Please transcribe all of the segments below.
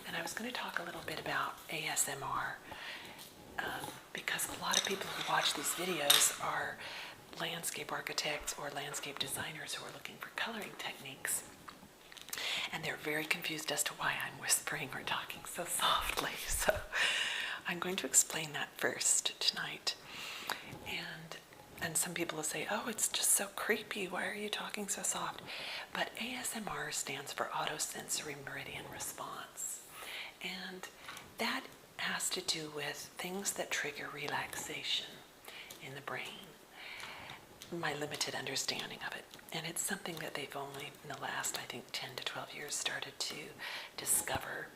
and I was going to talk a little bit about ASMR because a lot of people who watch these videos are landscape architects or landscape designers who are looking for coloring techniques. And they're very confused as to why I'm whispering or talking so softly. So I'm going to explain that first tonight. And some people will say, oh, it's just so creepy. Why are you talking so soft? But ASMR stands for Autosensory Meridian Response. And that has to do with things that trigger relaxation in the brain. My limited understanding of it. And it's something that they've only, in the last, I think, 10 to 12 years started to discover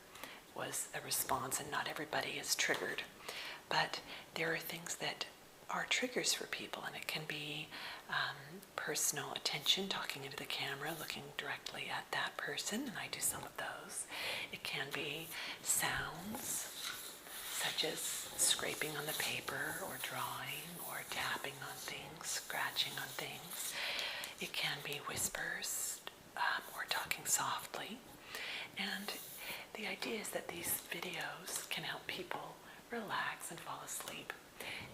was a response, and not everybody is triggered. But there are things that are triggers for people, and it can be personal attention, talking into the camera, looking directly at that person, and I do some of those. It can be sounds, such as scraping on the paper, or drawing, or tapping on things, scratching on things. It can be whispers, or talking softly. And the idea is that these videos can help people relax and fall asleep.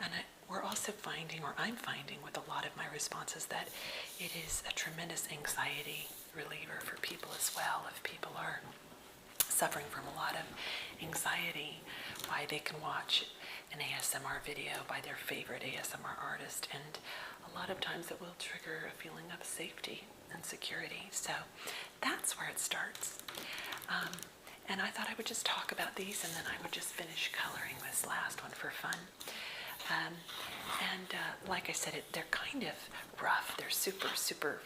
And we're also finding, or I'm finding with a lot of my responses, that it is a tremendous anxiety reliever for people as well. If people are suffering from a lot of anxiety, why they can watch an ASMR video by their favorite ASMR artist, and a lot of times it will trigger a feeling of safety and security. So that's where it starts. And I thought I would just talk about these, and then I would just finish coloring this last one for fun. Like I said, they're kind of rough. They're super,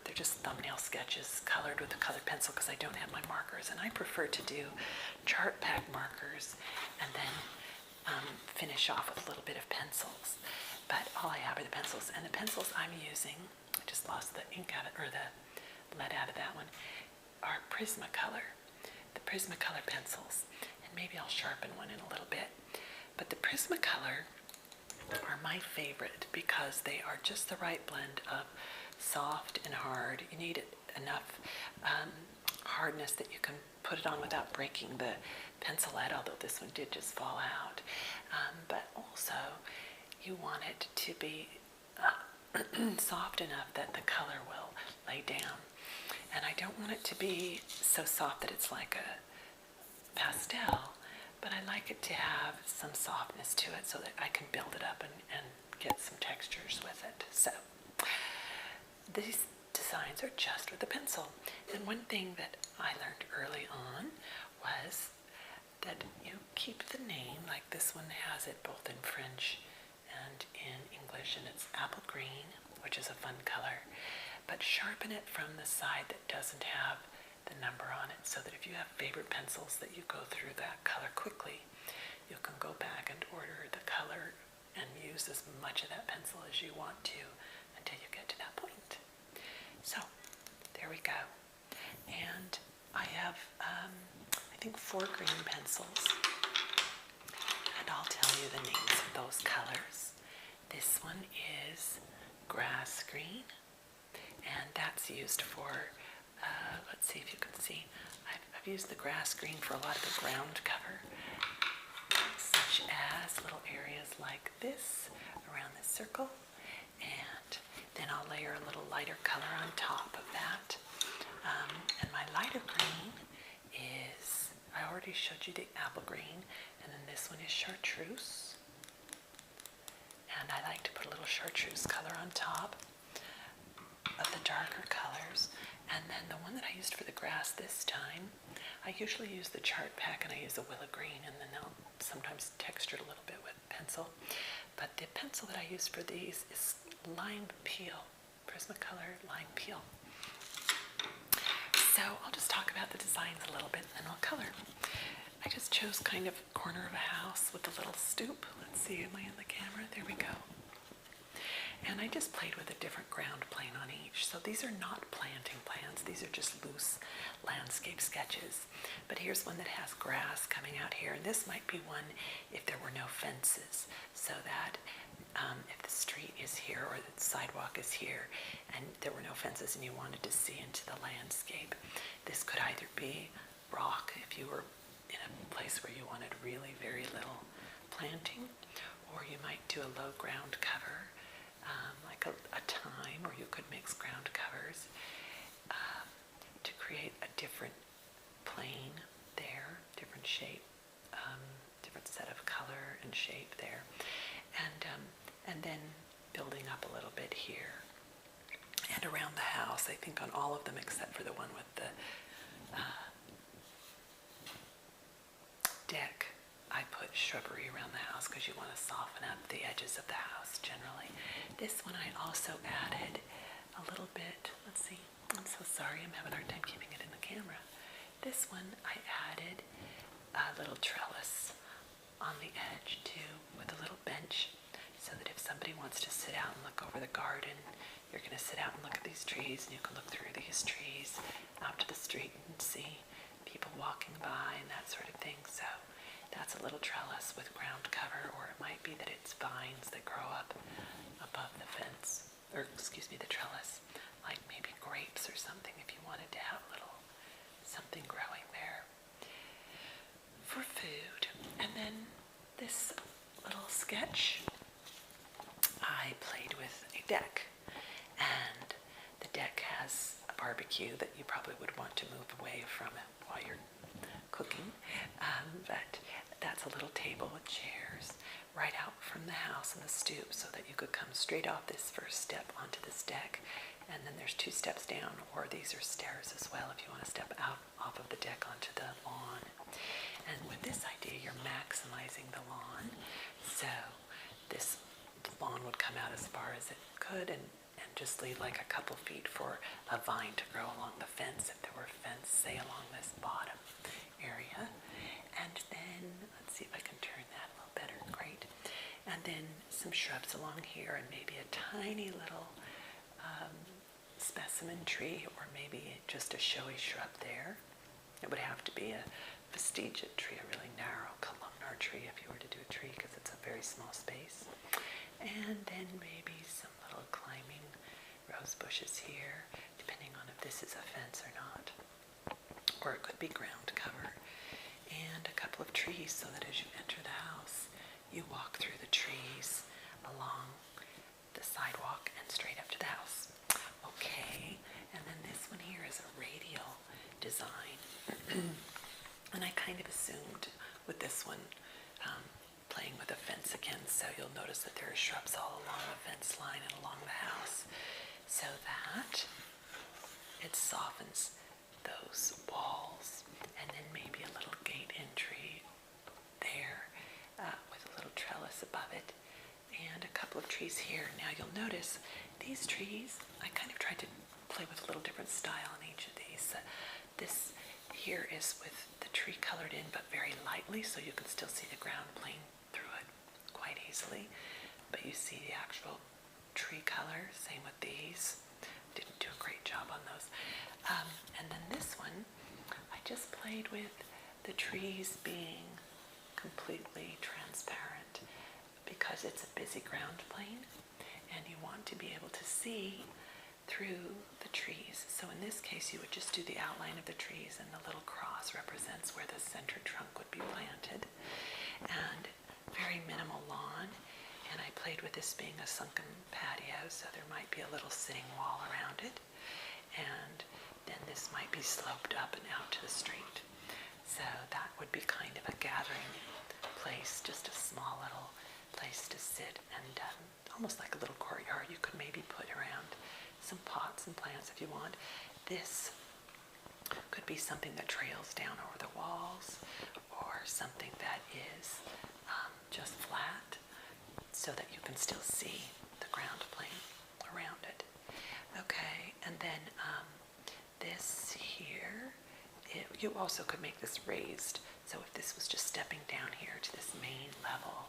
they're just thumbnail sketches colored with a colored pencil because I don't have my markers. And I prefer to do chart pack markers and then finish off with a little bit of pencils. But all I have are the pencils. And the pencils I'm using, I just lost the ink out of, or the lead out of that one, are Prismacolor. The Prismacolor pencils. And maybe I'll sharpen one in a little bit. But the Prismacolor are my favorite because they are just the right blend of soft and hard. You need enough hardness that you can put it on without breaking the pencil lead, although this one did just fall out. But also, you want it to be soft enough that the color will lay down. And I don't want it to be so soft that it's like a pastel, but I like it to have some softness to it so that I can build it up and get some textures with it. So these designs are just with a pencil. And one thing that I learned early on was that you keep the name, like this one has it both in French and in English, and it's apple green, which is a fun color, but sharpen it from the side that doesn't have the number on it, so that if you have favorite pencils that you go through that color quickly, you can go back and order the color and use as much of that pencil as you want to until you get to that point. So there we go. And I have I think 4 green pencils, and I'll tell you the names of those colors. This one is grass green, and that's used for let's see if you can see. I've used the grass green for a lot of the ground cover, such as little areas like this around this circle, and then I'll layer a little lighter color on top of that. And my lighter green is, I already showed you the apple green, and then this one is chartreuse. And I like to put a little chartreuse color on top of the darker colors. And then the one that I used for the grass this time, I usually use the chart pack, and I use a willow green, and then I'll sometimes texture it a little bit with pencil. But the pencil that I use for these is lime peel, Prismacolor lime peel. So I'll just talk about the designs a little bit, and then I'll color. I just chose kind of corner of a house with a little stoop. Let's see, am I in the camera? There we go. And I just played with a different ground plane on each. So these are not planting plans. These are just loose landscape sketches. But here's one that has grass coming out here. And this might be one if there were no fences, so that if the street is here or the sidewalk is here and there were no fences and you wanted to see into the landscape, this could either be rock if you were in a place where you wanted really very little planting, or you might do a low ground cover, like a thyme, or you could mix ground covers to create a different plane there, different shape, different set of color and shape there, and then building up a little bit here and around the house. I think on all of them except for the one with the deck, I put shrubbery around the house because you want to soften up the edges of the house generally. This one I also added a little bit, let's see, I'm so sorry, I'm having a hard time keeping it in the camera. This one I added a little trellis on the edge too, with a little bench, so that if somebody wants to sit out and look over the garden, you're going to sit out and look at these trees, and you can look through these trees out to the street and see people walking by and that sort of thing. So that's a little trellis with ground cover, or it might be that it's vines that grow up above the fence, or excuse me, the trellis, like maybe grapes or something if you wanted to have a little something growing there for food. And then this little sketch, I played with a deck, and the deck has a barbecue that you probably would want to move away from it while you're cooking, but that's a little table with chairs right out from the house and the stoop, so that you could come straight off this first step onto this deck, and then there's 2 steps down, or these are stairs as well if you want to step out off of the deck onto the lawn. And with this idea, you're maximizing the lawn, so this lawn would come out as far as it could, and just leave like a couple feet for a vine to grow along the fence, if there were a fence, say, along this bottom area. And then, let's see if I can turn that a little better, great. And then some shrubs along here, and maybe a tiny little specimen tree, or maybe just a showy shrub there. It would have to be a vestigiate tree, a really narrow columnar tree if you were to do a tree, because it's a very small space. And then maybe some little climbing rose bushes here, depending on if this is a fence or not. Or it could be ground cover. And a couple of trees, so that as you enter the house, you walk through the trees along the sidewalk and straight up to the house. Okay, and then this one here is a radial design. And I kind of assumed with this one, playing with a fence again, so you'll notice that there are shrubs all along the fence line and along the house, so that it softens those walls. And then maybe a little gate entry there with a little trellis above it, and a couple of trees here. Now you'll notice these trees, I kind of tried to play with a little different style on each of these. This here is with the tree colored in, but very lightly, so you can still see the ground plane through it quite easily, but you see the actual tree color. Same with these. Didn't do a great job on those. And then this one, I just played with the trees being completely transparent, because it's a busy ground plane and you want to be able to see through the trees. So in this case, you would just do the outline of the trees, and the little cross represents where the center trunk would be planted. And very minimal lawn, and I played with this being a sunken patio, so there might be a little sitting wall around it, and then this might be sloped up and out to the street. So that would be kind of a gathering place, just a small little place to sit, and almost like a little courtyard you could maybe put around some pots and plants if you want. This could be something that trails down over the walls, or something that is just flat, so that you can still see the ground plane around it. Okay, and then this here, you also could make this raised. So if this was just stepping down here to this main level,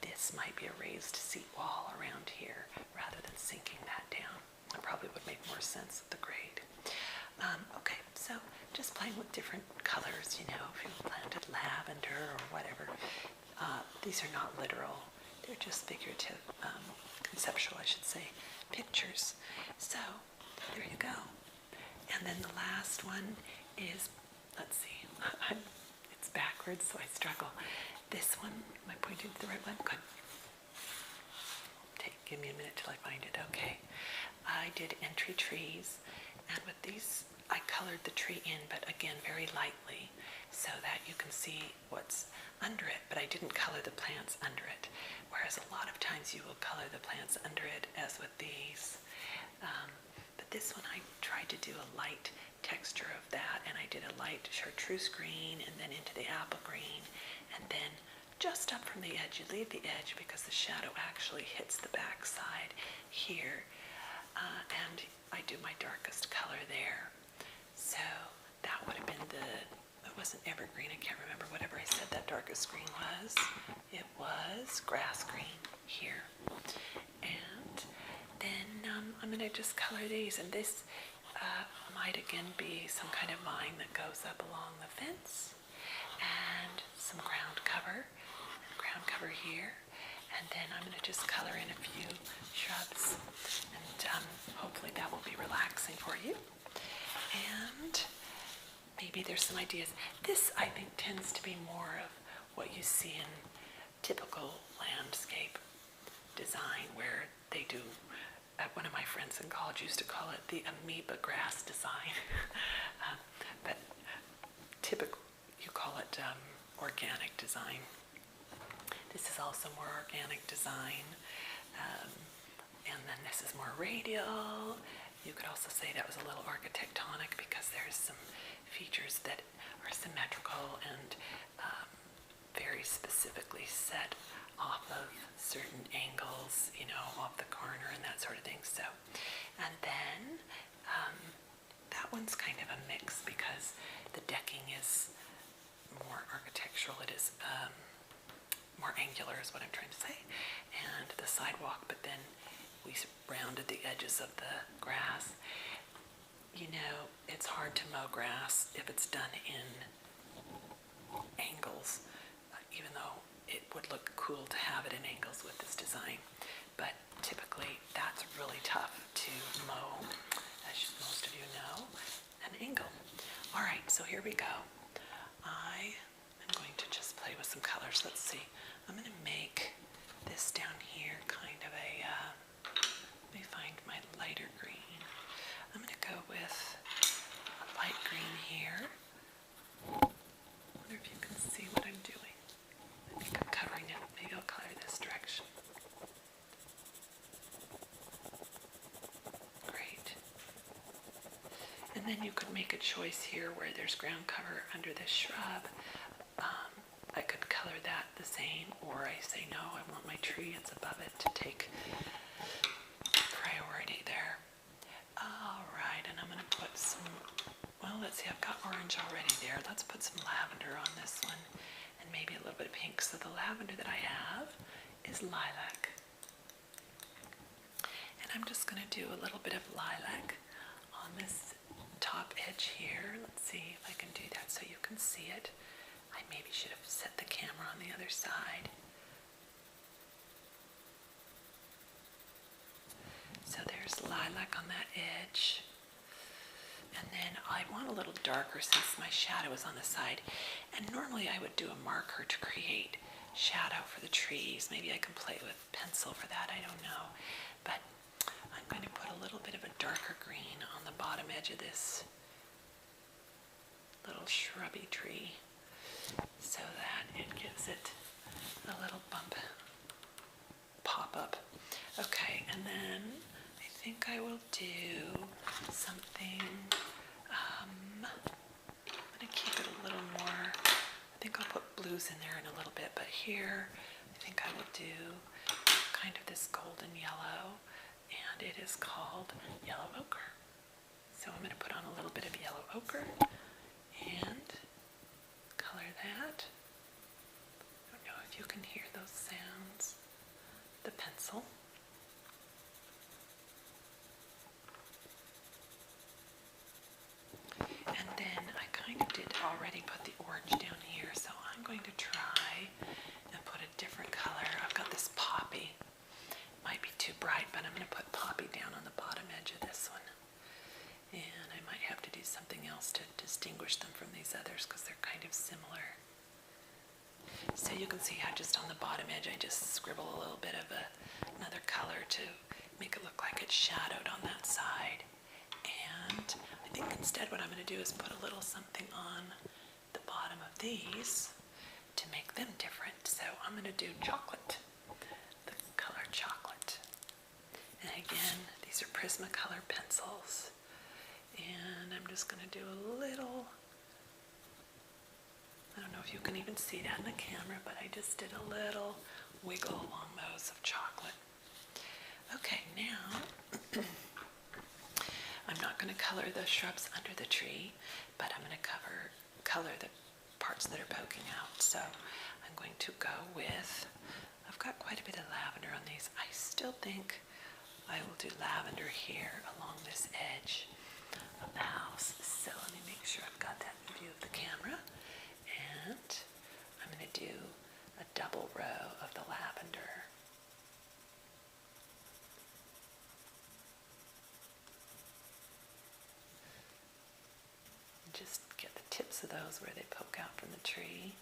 this might be a raised seat wall around here rather than sinking that down. It probably would make more sense with the grade. Okay, so just playing with different colors, you know, if you planted lavender or whatever. These are not literal. They're just figurative, conceptual, I should say, pictures. So there you go. And then the last one is, let's see, it's backwards. backwards, so I struggle. This one, am I pointing to the right one? Good. Give me a minute till I find it. Okay. I did entry trees, and with these, I colored the tree in, but again, very lightly, so that you can see what's under it, but I didn't color the plants under it, whereas a lot of times you will color the plants under it, as with these. But this one, I tried to do a light texture of that, and I did a light chartreuse green, and then into the apple green, and then just up from the edge. You leave the edge because the shadow actually hits the back side here, and I do my darkest color there. So that would have been it wasn't evergreen, I can't remember, whatever I said that darkest green was. It was grass green here. And then I'm going to just color these, and this might again be some kind of vine that goes up along the fence, and some ground cover here, and then I'm going to just color in a few shrubs, and hopefully that will be relaxing for you. And maybe there's some ideas. This, I think, tends to be more of what you see in typical landscape design, where they do, one of my friends in college used to call it the amoeba grass design, but typical, you call it organic design. This is also more organic design, and then this is more radial. You could also say that was a little architectonic because there's some features that are symmetrical and very specifically set off of certain angles, you know, off the corner and that sort of thing. So, and then that one's kind of a mix because the decking is more architectural. It is more angular is what I'm trying to say, and the sidewalk, but then we rounded the edges of the grass. You know, it's hard to mow grass if it's done in angles, even though it would look cool to have it in angles with this design, but typically that's really tough to mow, as most of you know, an angle. All right, so here we go. I am going to just play with some colors. Let's see. I'm going to make this down here kind of a, let me find my lighter green. I'm going to go with a light green here. I wonder if you can see what I'm doing. I think I'm covering it. Maybe I'll color this direction. Great. And then you could make a choice here where there's ground cover under this shrub. I could color that the same, or I say no, I want my tree, it's above it, to take priority there. All right, and I'm going to put some, well, let's see, I've got orange already there. Let's put some lavender on this one, and maybe a little bit of pink. So the lavender that I have is lilac. And I'm just going to do a little bit of lilac on this top edge here. Let's see if I can do that so you can see it. I maybe should have set the camera on the other side. So there's lilac on that edge. And then I want a little darker since my shadow is on the side. And normally I would do a marker to create shadow for the trees. Maybe I can play with pencil for that, I don't know. But I'm going to put a little bit of a darker green on the bottom edge of this little shrubby tree, so that it gives it a little bump, pop up. Okay, and then I think I will do something, I'm going to keep it a little more, I think I'll put blues in there in a little bit, but here I think I will do kind of this golden yellow, and it is called yellow ochre. So I'm going to put on a little bit of yellow ochre and color that. I don't know if you can hear those sounds. The pencil. And then I kind of did already put the orange down here, so I'm going to try and put a different color. I've got this poppy. Might be too bright, but I'm going to put poppy down on the bottom edge of this one. And I might have to do something else to distinguish them from these others because they're kind of similar. you can see how just on the bottom edge I just scribble a little bit of another color to make it look like it's shadowed on that side. And I think instead what I'm going to do is put a little something on the bottom of these to make them different. So I'm going to do chocolate, the color chocolate. And again, these are Prismacolor pencils. And I'm just going to do a little, I don't know if you can even see that in the camera, but I just did a little wiggle along those of chocolate. Okay, now I'm not going to color the shrubs under the tree, but I'm going to color the parts that are poking out. So I'm going to go with, I've got quite a bit of lavender on these. I still think I will do lavender here along this edge of the house. So let me make sure I've got that view of the camera. And I'm going to do a double row of the lavender. Just get the tips of those where they poke out from the tree.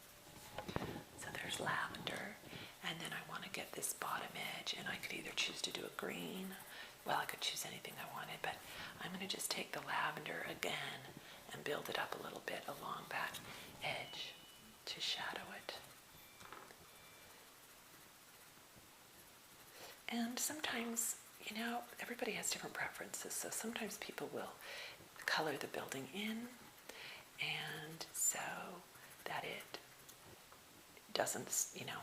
So there's lavender. And then I want to get this bottom edge, and I could either choose to do a green. Well, I could choose anything I wanted, but I'm going to just take the lavender again and build it up a little bit along that edge to shadow it. And sometimes, you know, everybody has different preferences, so sometimes people will color the building in, and so that it doesn't, you know,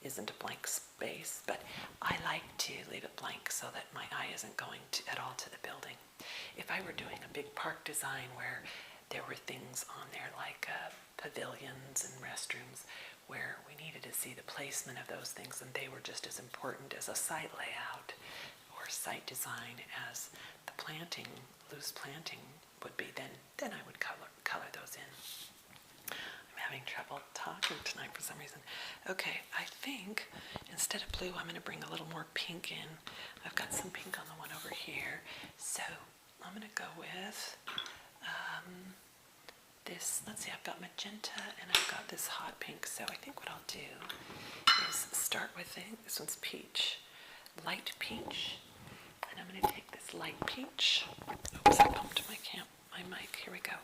isn't a blank space, but I like to leave it blank so that my eye isn't going at all to the building. If I were doing a big park design where there were things on there like pavilions and restrooms where we needed to see the placement of those things, and they were just as important as a site layout or site design as the planting, loose planting would be, then I would color those in. I'm having trouble talking tonight for some reason. Okay, I think instead of blue, I'm going to bring a little more pink in. I've got some pink on the one over here. So I'm going to go with this. Let's see, I've got magenta and I've got this hot pink. So I think what I'll do is start with this one's peach, light peach. And I'm going to take this light peach. Oops, I bumped my mic. Here we go.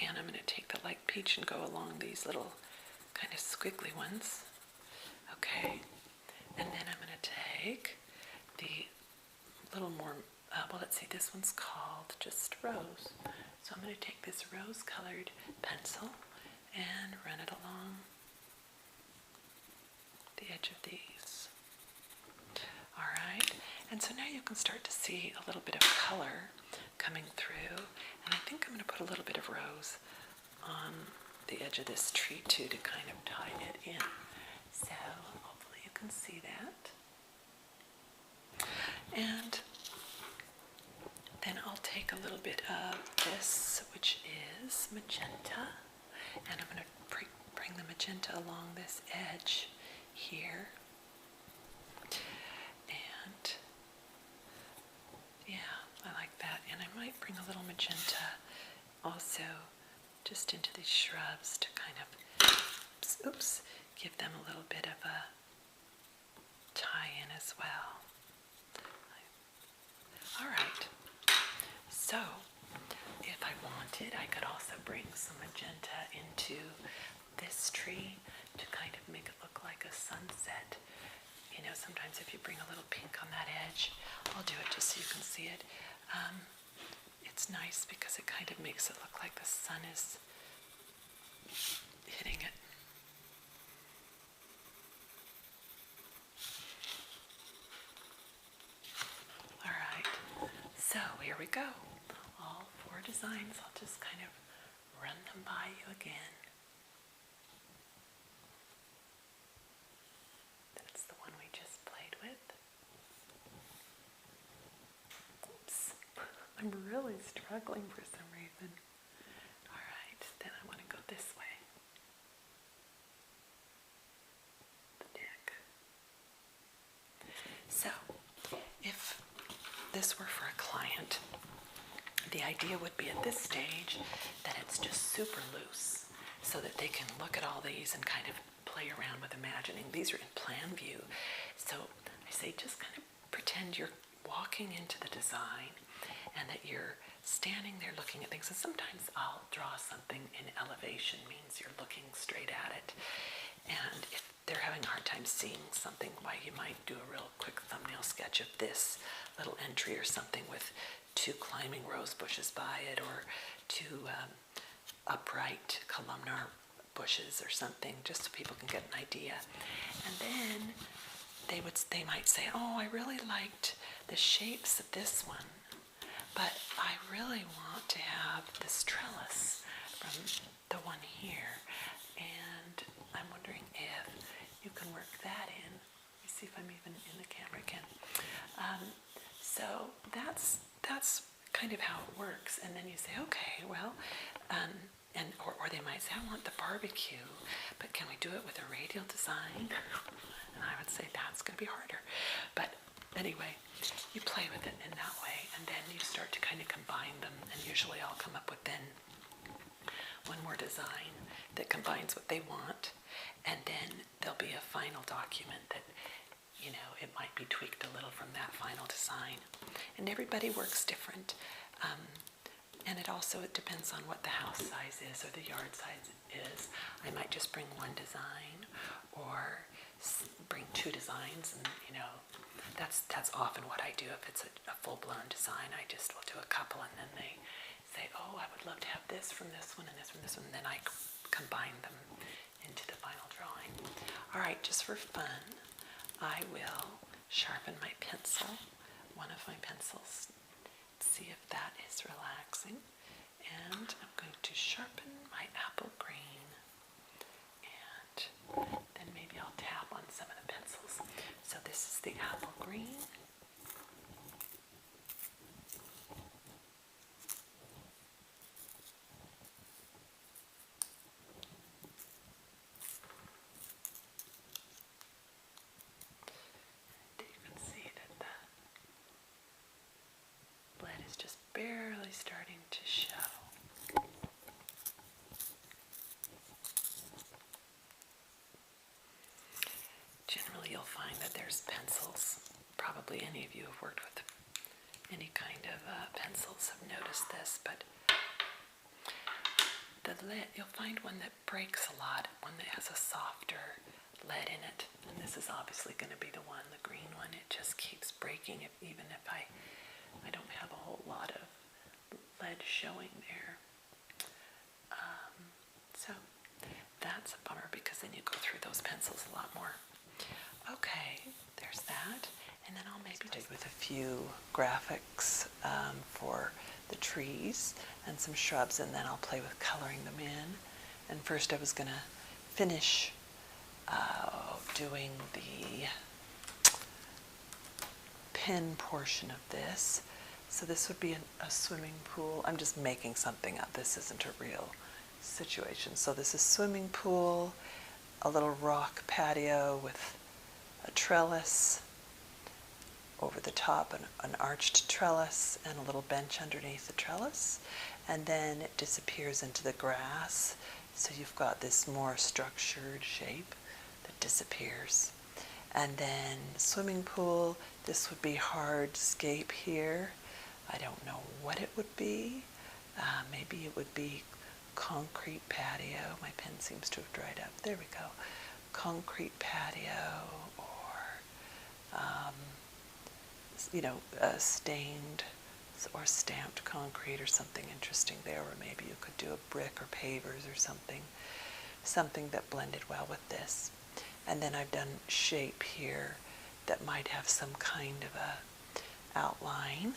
And I'm going to take the light peach and go along these little kind of squiggly ones. Okay. And then I'm going to take the little more, well, let's see, this one's called just rose. So I'm going to take this rose-colored pencil and run it along the edge of these. All right. And so now you can start to see a little bit of color coming through, and I think I'm going to put a little bit of rose on the edge of this tree too to kind of tie it in. So hopefully you can see that. And then I'll take a little bit of this, which is magenta, and I'm going to bring the magenta along this edge here. And yeah, I like that. And I might bring a little magenta also just into these shrubs to kind of, oops, give them a little bit of a tie-in as well. All right. So if I wanted, I could also bring some magenta into this tree to kind of make it look like a sunset. You know, sometimes if you bring a little pink on that edge, I'll do it just so you can see it. It's nice because it kind of makes it look like the sun is hitting it. All right, so here we go. All 4 designs, I'll just kind of run them by you again. That's the one we just played with. Oops, I'm really struggling for some reason. All right, then I want to go this way. The deck. So, if this were for a client, the idea would be at this stage that it's just super loose so that they can look at all these and kind of play around with imagining. These are in plan view. So I say just kind of pretend you're walking into the design and that you're standing there looking at things. And sometimes I'll draw something in elevation, means you're looking straight at it. And if they're having a hard time seeing something, why, you might do a real quick thumbnail sketch of this little entry or something with 2 climbing rose bushes by it, or 2 upright columnar bushes or something, just so people can get an idea. And then they might say, oh, I really liked the shapes of this one, but I really want to have this trellis from the one here, and I'm wondering if you can work that in. Let me see if I'm even in the camera again. So that's kind of how it works. And then you say, okay, well, or they might say, I want the barbecue, but can we do it with a radial design? And I would say that's going to be harder. But anyway, you play with it in that way, and then you start to kind of combine them, and usually I'll come up with then one more design that combines what they want, and then there'll be a final document that, you know, it might be tweaked a little from that final design. And everybody works different. And it depends on what the house size is or the yard size is. I might just bring one design or bring 2 designs, and you know, that's often what I do. If it's a full-blown design, I just will do a couple, and then they say, oh, I would love to have this from this one and this from this one, and then I combine them into the final drawing. All right, just for fun, I will sharpen my pencil, one of my pencils. See if that is relaxing. And I'm going to sharpen my apple green, and then maybe I'll tap on some of the pencils. So this is the apple green. Just barely starting to show. Generally, you'll find that there's pencils. Probably any of you have worked with any kind of pencils have noticed this, but the lead, you'll find one that breaks a lot, one that has a softer lead in it. And this is obviously going to be the one, the green one. It just keeps breaking, even if I don't have a whole lot of lead showing there. So that's a bummer, because then you go through those pencils a lot more. Okay, there's that. And then I'll maybe just with a few graphics for the trees and some shrubs, and then I'll play with coloring them in. And first I was going to finish doing the pin portion of this. So this would be a swimming pool. I'm just making something up. This isn't a real situation. So this is swimming pool, a little rock patio with a trellis over the top, an arched trellis, and a little bench underneath the trellis. And then it disappears into the grass. So you've got this more structured shape that disappears. And then swimming pool, this would be hardscape here. I don't know what it would be. Maybe it would be concrete patio. My pen seems to have dried up. There we go. Concrete patio, or stained or stamped concrete, or something interesting there. Or maybe you could do a brick or pavers or something that blended well with this. And then I've done shape here that might have some kind of a outline,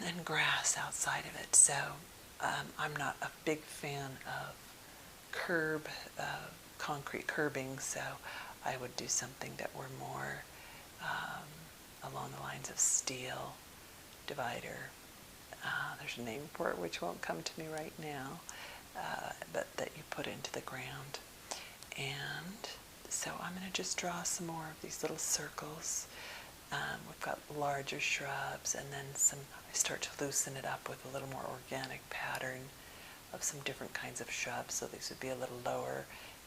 and grass outside of it. So I'm not a big fan of concrete curbing, so I would do something that were more along the lines of steel divider. There's a name for it which won't come to me right now, but that you put into the ground. And so I'm going to just draw some more of these little circles. We've got larger shrubs, and then I start to loosen it up with a little more organic pattern of some different kinds of shrubs. So these would be a little lower.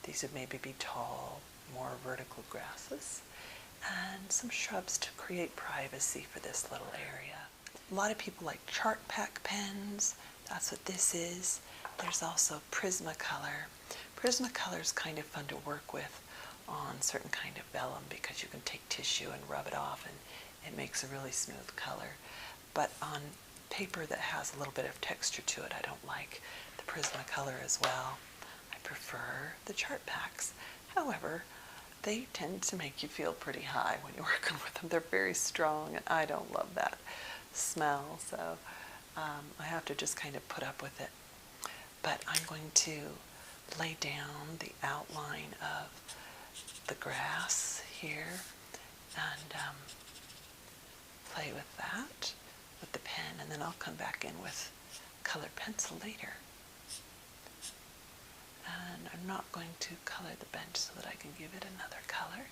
These would maybe be tall, more vertical grasses, and some shrubs to create privacy for this little area. A lot of people like chart pack pens. That's what this is. There's also Prismacolor. Prismacolor is kind of fun to work with on certain kind of vellum because you can take tissue and rub it off and it makes a really smooth color. But on paper that has a little bit of texture to it, I don't like the Prismacolor as well. I prefer the chart packs. However, they tend to make you feel pretty high when you're working with them. They're very strong and I don't love that smell, so I have to just kind of put up with it. But I'm going to lay down the outline of the grass here and play with that with the pen, and then I'll come back in with colored pencil later. And I'm not going to color the bench so that I can give it another color.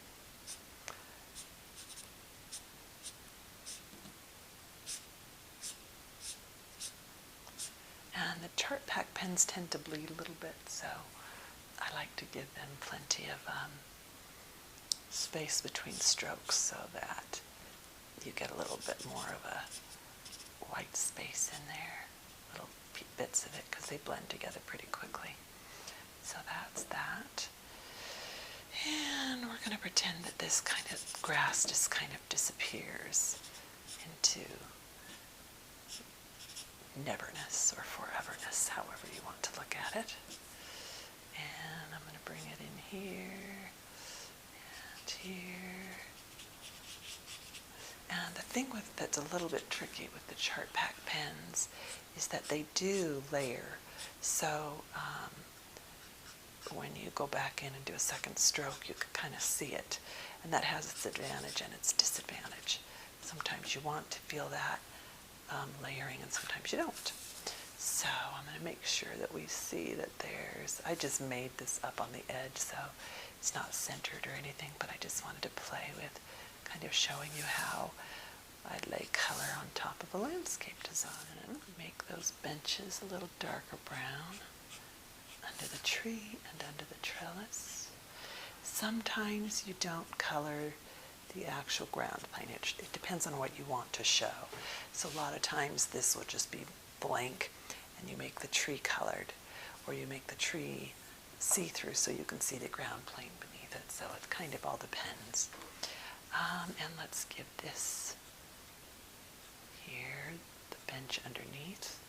And the chart pack pens tend to bleed a little bit, so I like to give them plenty of space between strokes so that you get a little bit more of a white space in there, little bits of it, because they blend together pretty quickly. So that's that. And we're going to pretend that this kind of grass just kind of disappears into neverness or foreverness, however you want to look at it. And I'm going to bring it in here and here. And the thing that's a little bit tricky with the chart pack pens is that they do layer. So when you go back in and do a second stroke, you can kind of see it. And that has its advantage and its disadvantage. Sometimes you want to feel that layering and sometimes you don't. So I'm going to make sure that we see that I just made this up on the edge, so it's not centered or anything, but I just wanted to play with kind of showing you how I lay color on top of a landscape design. And I'm going to make those benches a little darker brown under the tree and under the trellis. Sometimes you don't color the actual ground plane. It depends on what you want to show. So a lot of times this will just be blank and you make the tree colored, or you make the tree see-through so you can see the ground plane beneath it. So it kind of all depends. And let's give this here, the bench underneath,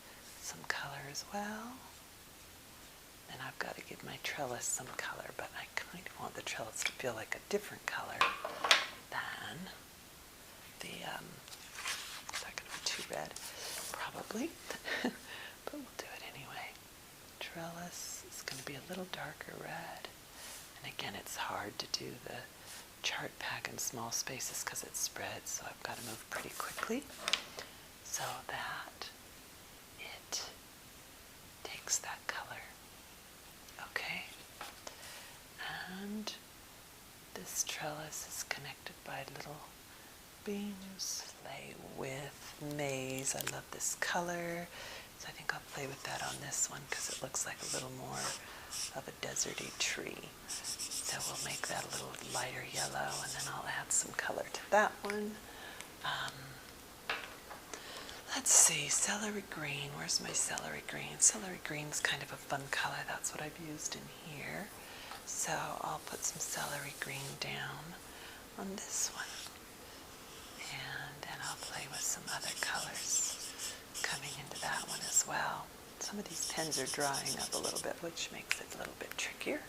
some color as well. And I've got to give my trellis some color, but I kind of want the trellis to feel like a different color than the, is that going to be too red? Probably, but we'll do it anyway. Trellis is going to be a little darker red. And again, it's hard to do the chart pack in small spaces because it spreads, so I've got to move pretty quickly so that it takes that color. Okay, and this trellis is connected by little beams. Play with maze. I love this color, so I think I'll play with that on this one because it looks like a little more of a deserty tree. So we'll make that a little lighter yellow, and then I'll add some color to that one. Let's see, celery green. Where's my celery green? Celery green's kind of a fun color. That's what I've used in here. So I'll put some celery green down on this one. And then I'll play with some other colors coming into that one as well. Some of these pens are drying up a little bit, which makes it a little bit trickier.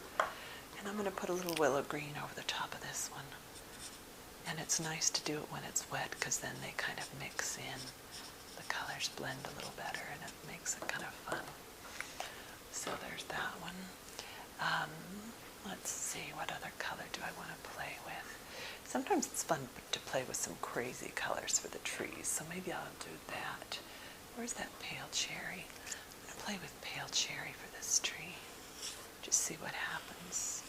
And I'm going to put a little willow green over the top of this one. And it's nice to do it when it's wet because then they kind of mix in. The colors blend a little better and it makes it kind of fun. So there's that one. Let's see, what other color do I want to play with? Sometimes it's fun to play with some crazy colors for the trees, so maybe I'll do that. Where's that pale cherry? I'm going to play with pale cherry for this tree. Just see what happens.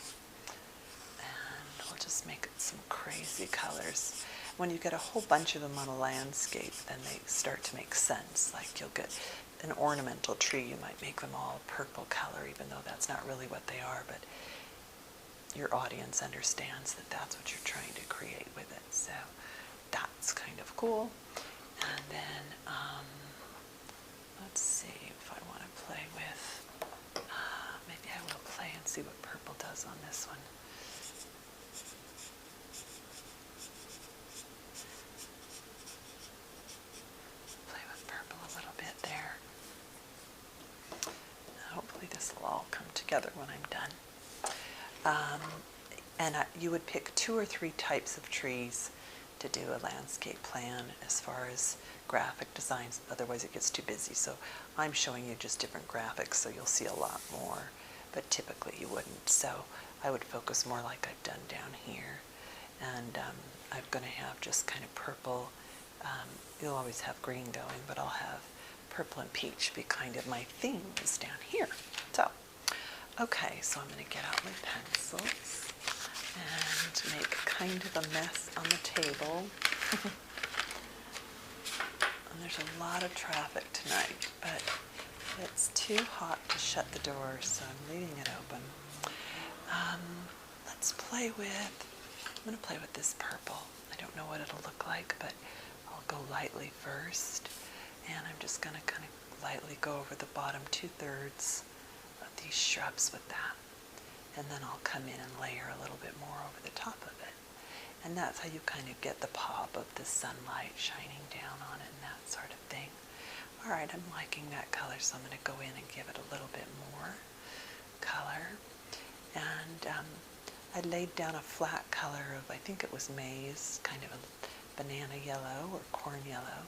And we'll just make it some crazy colors. When you get a whole bunch of them on a landscape, then they start to make sense. Like you'll get an ornamental tree, you might make them all purple color, even though that's not really what they are, but your audience understands that that's what you're trying to create with it. So that's kind of cool. And then let's see if I want to play with, maybe I will play and see what purple does on this one. Play with purple a little bit there. Hopefully this will all come together when I'm done. You would pick 2 or 3 types of trees to do a landscape plan as far as graphic designs, otherwise it gets too busy. So I'm showing you just different graphics, so you'll see a lot more, but typically you wouldn't. So I would focus more like I've done down here. And I'm going to have just kind of purple. You'll always have green going, but I'll have purple and peach be kind of my themes down here. So, okay, so I'm going to get out my pencils and make kind of a mess on the table. And there's a lot of traffic tonight, but it's too hot to shut the door, so I'm leaving it open. Let's play with, I'm going to play with this purple. I don't know what it'll look like, but I'll go lightly first. And I'm just going to kind of lightly go over the bottom 2/3 of these shrubs with that. And then I'll come in and layer a little bit more over the top of it. And that's how you kind of get the pop of the sunlight shining down on it and that sort of thing. All right, I'm liking that color, so I'm going to go in and give it a little bit more color. And I laid down a flat color of, I think it was maize, kind of a banana yellow or corn yellow.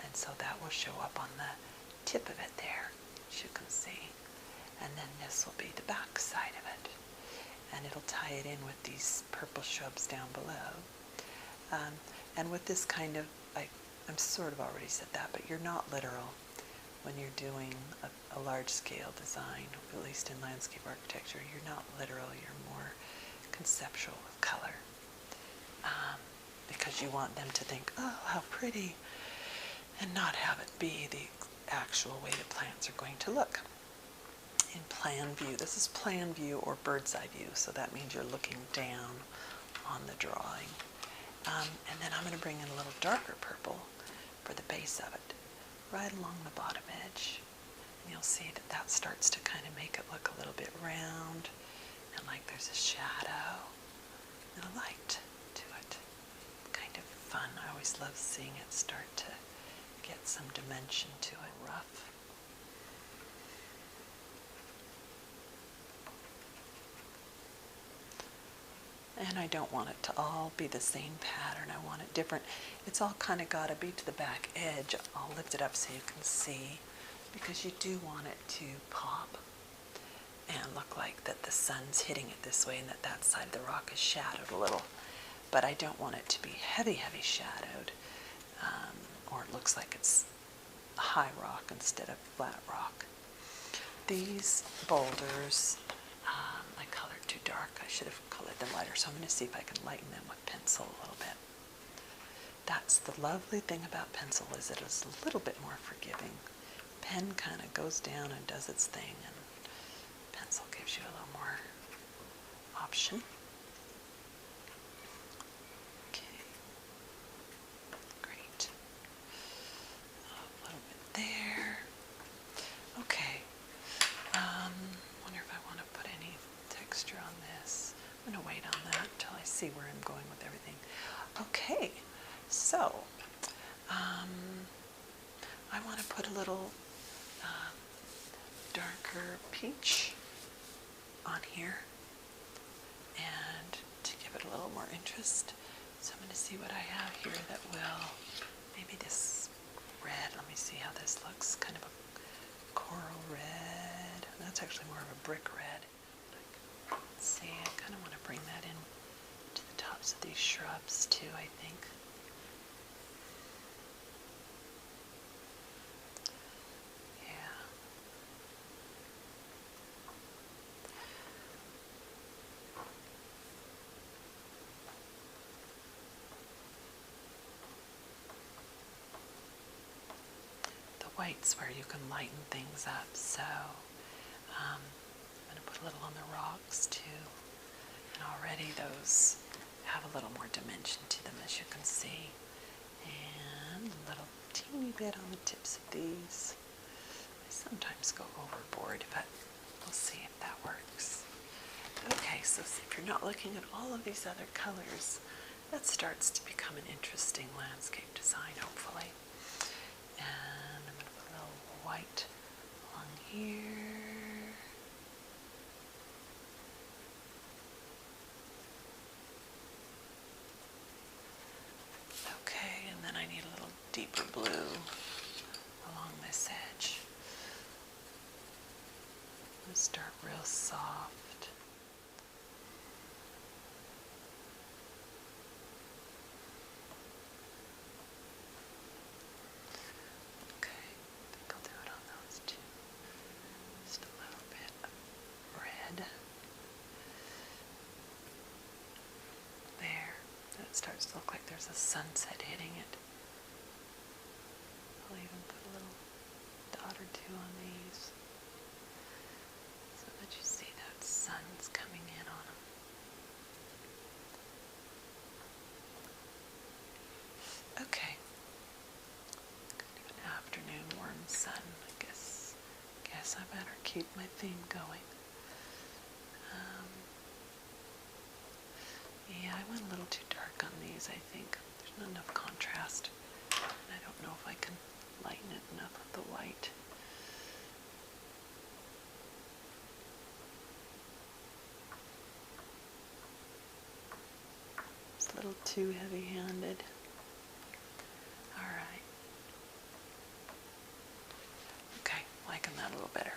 And so that will show up on the tip of it there, as you can see. And then this will be the back side of it. And it'll tie it in with these purple shrubs down below. And with this kind of, I'm sort of already said that, but you're not literal when you're doing a large-scale design, at least in landscape architecture. You're not literal, you're more conceptual with color. Because you want them to think, oh, how pretty, and not have it be the actual way the plants are going to look. In plan view, this is plan view or bird's eye view, so that means you're looking down on the drawing. And then I'm going to bring in a little darker purple for the base of it, right along the bottom edge. And you'll see that that starts to kind of make it look a little bit round and like there's a shadow and a light to it. Kind of fun. I always love seeing it start to get some dimension to it. Rough. And I don't want it to all be the same pattern. I want it different. It's all kind of got to be to the back edge. I'll lift it up so you can see, because you do want it to pop and look like that the sun's hitting it this way and that that side of the rock is shadowed a little. But I don't want it to be heavy, heavy shadowed, or it looks like it's a high rock instead of flat rock. These boulders, I colored too dark. I should have colored them lighter, so I'm going to see if I can lighten them with pencil a little bit. That's the lovely thing about pencil, is it is a little bit more forgiving. Pen kind of goes down and does its thing, and pencil gives you a little more option. Okay, great. A little bit there. Okay. Wonder if I want to put any texture on this. I'm going to wait on that until I see where I'm going with everything. Okay, so I want to put a little darker peach on here, and to give it a little more interest. So I'm going to see what I have here that will, maybe this red, let me see how this looks, kind of a coral red. That's actually more of a brick red. Let's see, I kind of want to bring that in to the tops of these shrubs too, I think. Yeah. The white's where you can lighten things up, so I'm going to put a little on the rocks too. already those have a little more dimension to them, as you can see. And a little teeny bit on the tips of these. I sometimes go overboard, but we'll see if that works. Okay, so if you're not looking at all of these other colors, that starts to become an interesting landscape design, hopefully. And I'm going to put a little white along here. Okay, and then I need a little deeper blue along this edge. I'm going to start real soft. Starts to look like there's a sunset hitting it. I'll even put a little dot or two on these so that you see that sun's coming in on them. Okay. Kind of an afternoon warm sun. I guess I better keep my theme going. Yeah, I went a little too dark on these, I think. There's not enough contrast. And I don't know if I can lighten it enough with the white. It's a little too heavy-handed. All right. Okay, liking that a little better.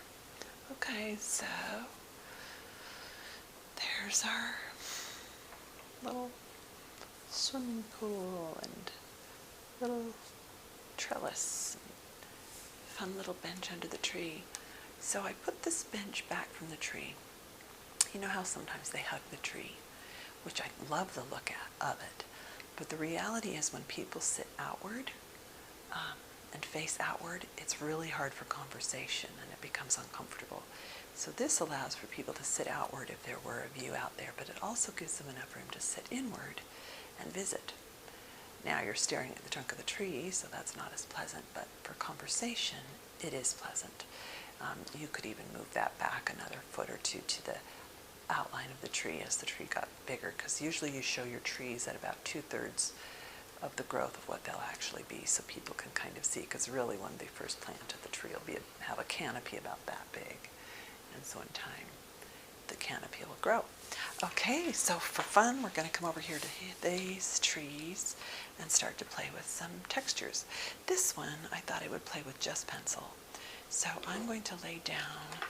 Okay, so there's our little swimming pool and little trellis, fun little bench under the tree. So I put this bench back from the tree. You know how sometimes they hug the tree, which I love the look of it. But the reality is when people sit outward and face outward, it's really hard for conversation and it becomes uncomfortable. So this allows for people to sit outward if there were a view out there, but it also gives them enough room to sit inward and visit. Now you're staring at the trunk of the tree, so that's not as pleasant, but for conversation, it is pleasant. You could even move that back another foot or two to the outline of the tree as the tree got bigger, because usually you show your trees at about 2/3 of the growth of what they'll actually be, so people can kind of see, because really when they first planted the tree, it'll have a canopy about that big. And so in time, the canopy will grow. Okay, so for fun, we're going to come over here to these trees and start to play with some textures. This one, I thought I would play with just pencil. So I'm going to lay down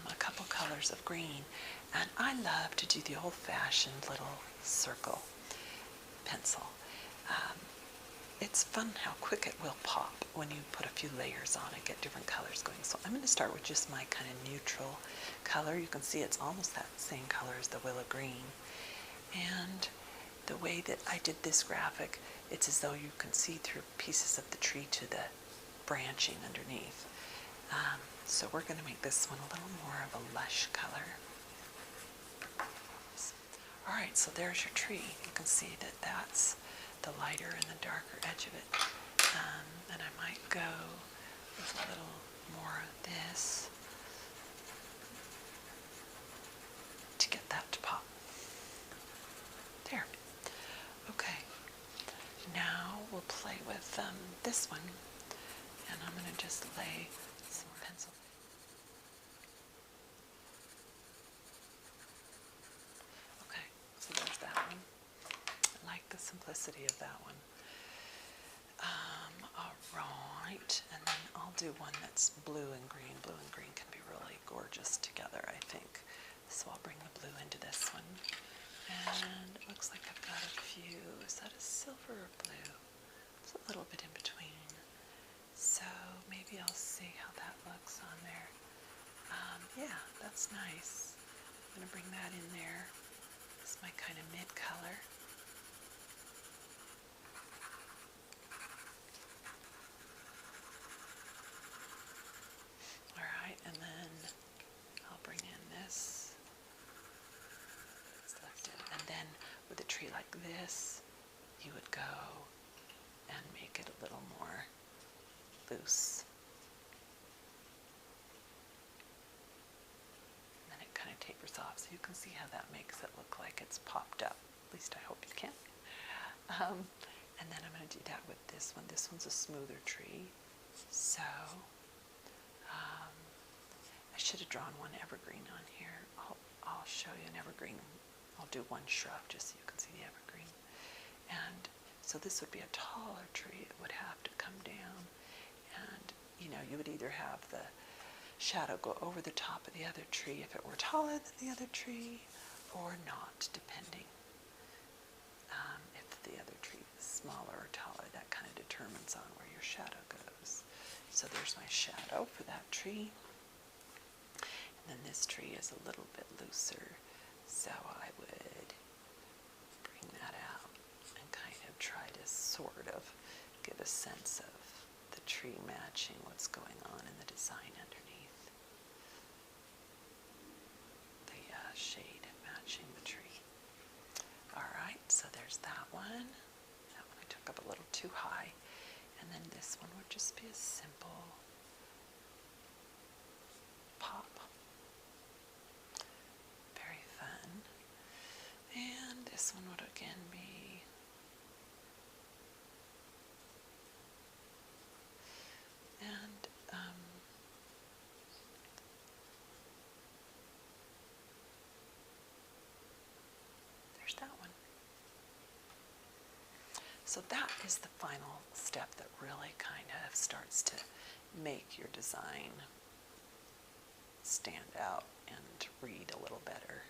a couple colors of green. And I love to do the old-fashioned little circle pencil. It's fun how quick it will pop when you put a few layers on and get different colors going. So I'm going to start with just my kind of neutral color. You can see it's almost that same color as the willow green. And the way that I did this graphic, it's as though you can see through pieces of the tree to the branching underneath. So we're going to make this one a little more of a lush color. All right, so there's your tree. You can see that that's the lighter and the darker edge of it. And I might go with a little more of this to get that to pop. There. Okay. Now we'll play with this one. And I'm going to just lay some pencil. Okay, so there's that one. I like the simplicity of that one. All right, and then I'll do one that's blue and green. Blue and green can be really gorgeous together, I think. So I'll bring the blue into this one. And it looks like I've got a few. Is that a silver or blue? It's a little bit in between. So maybe I'll see how that looks on there. Yeah, that's nice. I'm going to bring that in there. It's my kind of mid color. Alright, and then I'll bring in this. It's left in. And tree like this, you would go and make it a little more loose. And then it kind of tapers off, so you can see how that makes it look like it's popped up. At least I hope you can. And then I'm going to do that with this one. This one's a smoother tree. So I should have drawn one evergreen on here. I'll show you an evergreen. I'll do one shrub just so you can see the evergreen. And so this would be a taller tree. It would have to come down, and you know, you would either have the shadow go over the top of the other tree if it were taller than the other tree, or not, depending. If the other tree is smaller or taller, that kind of determines on where your shadow goes. So there's my shadow for that tree. And then this tree is a little bit looser, so I would bring that out and kind of try to sort of give a sense of the tree matching what's going on in the design underneath. The shade matching the tree. Alright, so there's that one. That one I took up a little too high. And then this one would just be a simple pop. Very fun. And this one would again be there's that one. So that is the final step that really kind of starts to make your design stand out and read a little better.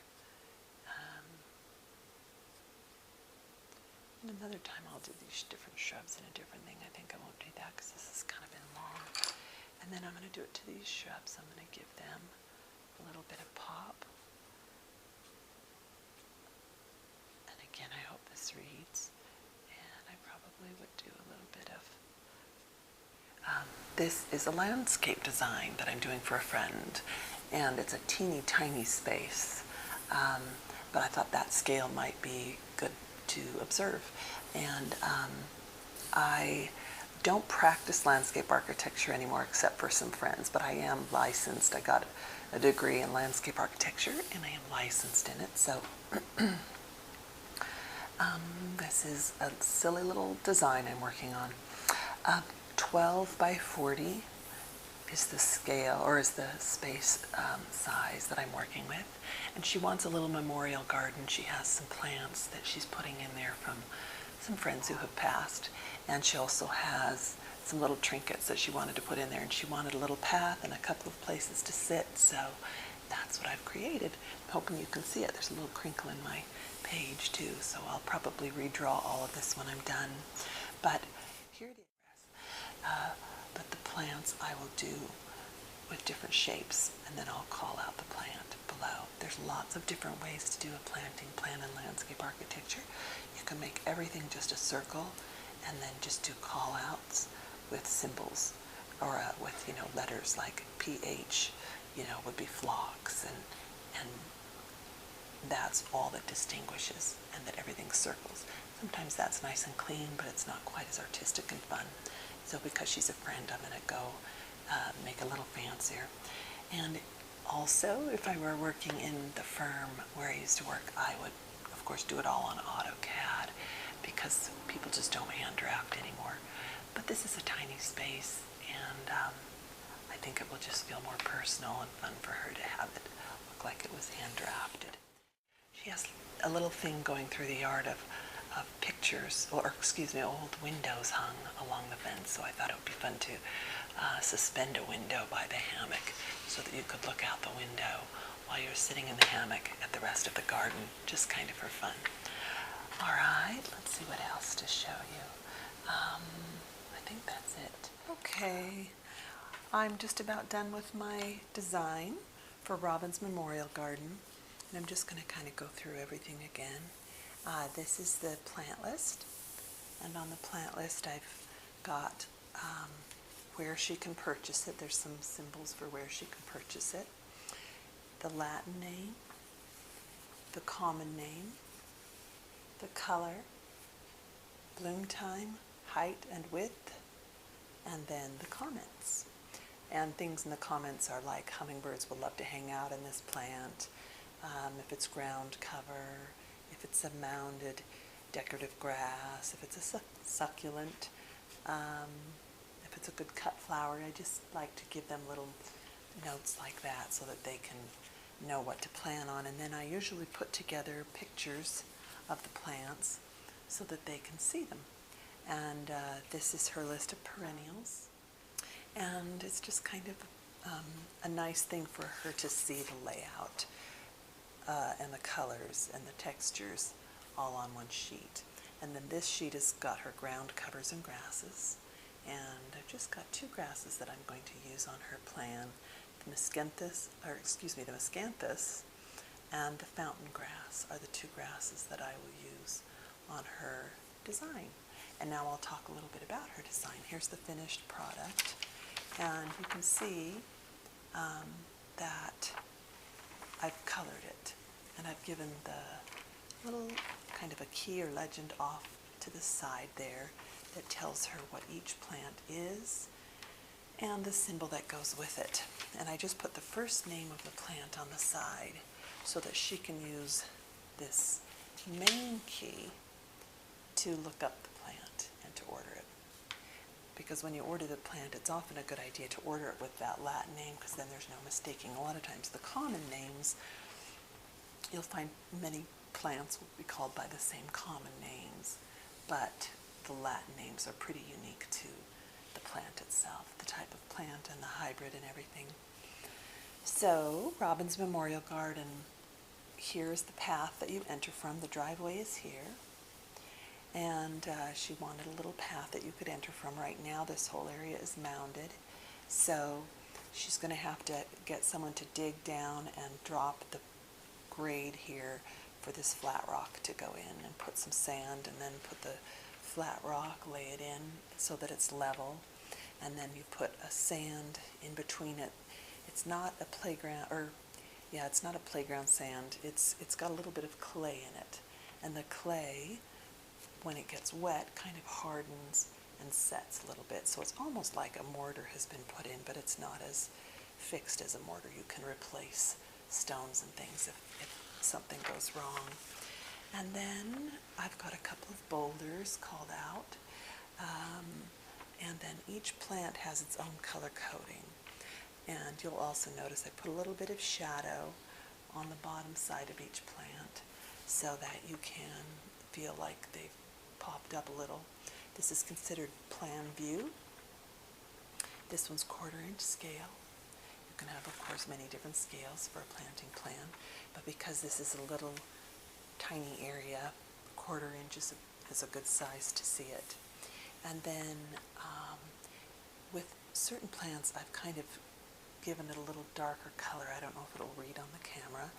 And another time I'll do these different shrubs in a different thing. I think I won't do that because this has kind of been long. And then I'm going to do it to these shrubs. I'm going to give them a little bit of pop. And again, I hope this reads. And I probably would do a little bit of... this is a landscape design that I'm doing for a friend. And it's a teeny tiny space. But I thought that scale might be good to observe. And I don't practice landscape architecture anymore except for some friends, but I am licensed. I got a degree in landscape architecture and I am licensed in it. So this is a silly little design I'm working on. 12 by 40 is the scale, or is the space size that I'm working with. And she wants a little memorial garden. She has some plants that she's putting in there from some friends who have passed. And she also has some little trinkets that she wanted to put in there. And she wanted a little path and a couple of places to sit. So that's what I've created. I'm hoping you can see it. There's a little crinkle in my page too. So I'll probably redraw all of this when I'm done. But here it is. But the plants I will do with different shapes, and then I'll call out the plant below. There's lots of different ways to do a planting plan in landscape architecture. You can make everything just a circle and then just do call outs with symbols, or with, you know, letters like PH, you know, would be flocks, and that's all that distinguishes, and that everything circles. Sometimes that's nice and clean, but it's not quite as artistic and fun. So because she's a friend, I'm going to go make a little fancier. And also, if I were working in the firm where I used to work, I would, of course, do it all on AutoCAD because people just don't hand draft anymore. But this is a tiny space, and I think it will just feel more personal and fun for her to have it look like it was hand drafted. She has a little thing going through the yard of pictures, or excuse me, old windows hung along the fence, so I thought it would be fun to suspend a window by the hammock so that you could look out the window while you're sitting in the hammock at the rest of the garden, just kind of for fun. All right, let's see what else to show you. I think that's it. Okay, I'm just about done with my design for Robin's Memorial Garden, and I'm just going to kind of go through everything again. This is the plant list, and on the plant list I've got where she can purchase it. There's some symbols for where she can purchase it. The Latin name, the common name, the color, bloom time, height and width, and then the comments. And things in the comments are like hummingbirds would love to hang out in this plant, if it's ground cover, if it's a mounded decorative grass, if it's a succulent, if it's a good cut flower. I just like to give them little notes like that so that they can know what to plan on. And then I usually put together pictures of the plants so that they can see them. And this is her list of perennials. And it's just kind of a nice thing for her to see the layout and the colors and the textures all on one sheet. And then this sheet has got her ground covers and grasses. And I've just got two grasses that I'm going to use on her plan. The miscanthus and the fountain grass are the two grasses that I will use on her design. And now I'll talk a little bit about her design. Here's the finished product. And you can see that I've colored it. And I've given the little kind of a key or legend off to the side there that tells her what each plant is and the symbol that goes with it. And I just put the first name of the plant on the side so that she can use this main key to look up the plant and to order it. Because when you order the plant, it's often a good idea to order it with that Latin name, because then there's no mistaking. A lot of times the common names, you'll find many plants will be called by the same common names, but the Latin names are pretty unique to the plant itself, the type of plant and the hybrid and everything. So, Robin's Memorial Garden, here's the path that you enter from. The driveway is here. And she wanted a little path that you could enter from. Right now this whole area is mounded, so she's going to have to get someone to dig down and drop the grade here for this flat rock to go in, and put some sand and then put the flat rock, lay it in so that it's level, and then you put a sand in between it. It's not a playground, it's not a playground sand. It's got a little bit of clay in it, and the clay, when it gets wet, kind of hardens and sets a little bit. So it's almost like a mortar has been put in, but it's not as fixed as a mortar. You can replace stones and things if something goes wrong. And then I've got a couple of boulders called out. And then each plant has its own color coding. And you'll also notice I put a little bit of shadow on the bottom side of each plant so that you can feel like they've popped up a little. This is considered plan view. This one's 1/4-inch scale. You can have, of course, many different scales for a planting plan, but because this is a little tiny area, 1/4-inch is a good size to see it. And then with certain plants, I've kind of given it a little darker color. I don't know if it'll read on the camera,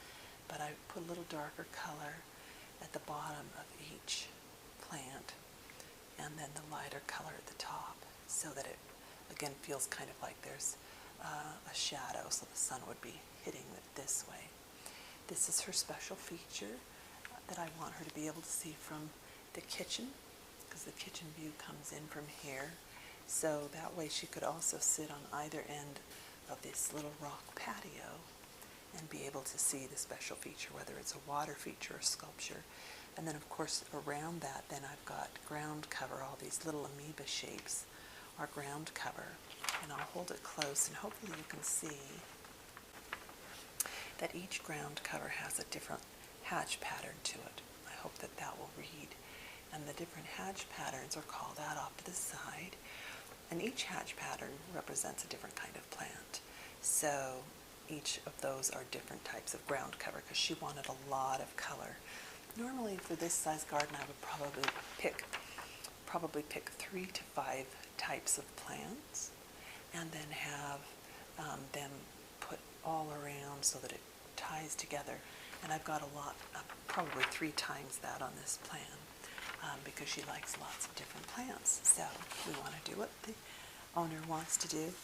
but I put a little darker color at the bottom of each plant, and then the lighter color at the top, so that it again feels kind of like there's a shadow, so the sun would be hitting it this way. This is her special feature that I want her to be able to see from the kitchen, because the kitchen view comes in from here, so that way she could also sit on either end of this little rock patio and be able to see the special feature, whether it's a water feature or sculpture. And then, of course, around that, then I've got ground cover. All these little amoeba shapes are ground cover. And I'll hold it close, and hopefully you can see that each ground cover has a different hatch pattern to it. I hope that that will read. And the different hatch patterns are called out off to the side. And each hatch pattern represents a different kind of plant. So each of those are different types of ground cover, because she wanted a lot of color. Normally for this size garden I would probably pick 3 to 5 types of plants, and then have them put all around so that it ties together. And I've got a lot, probably 3 times that on this plan, because she likes lots of different plants. So we want to do what the owner wants to do.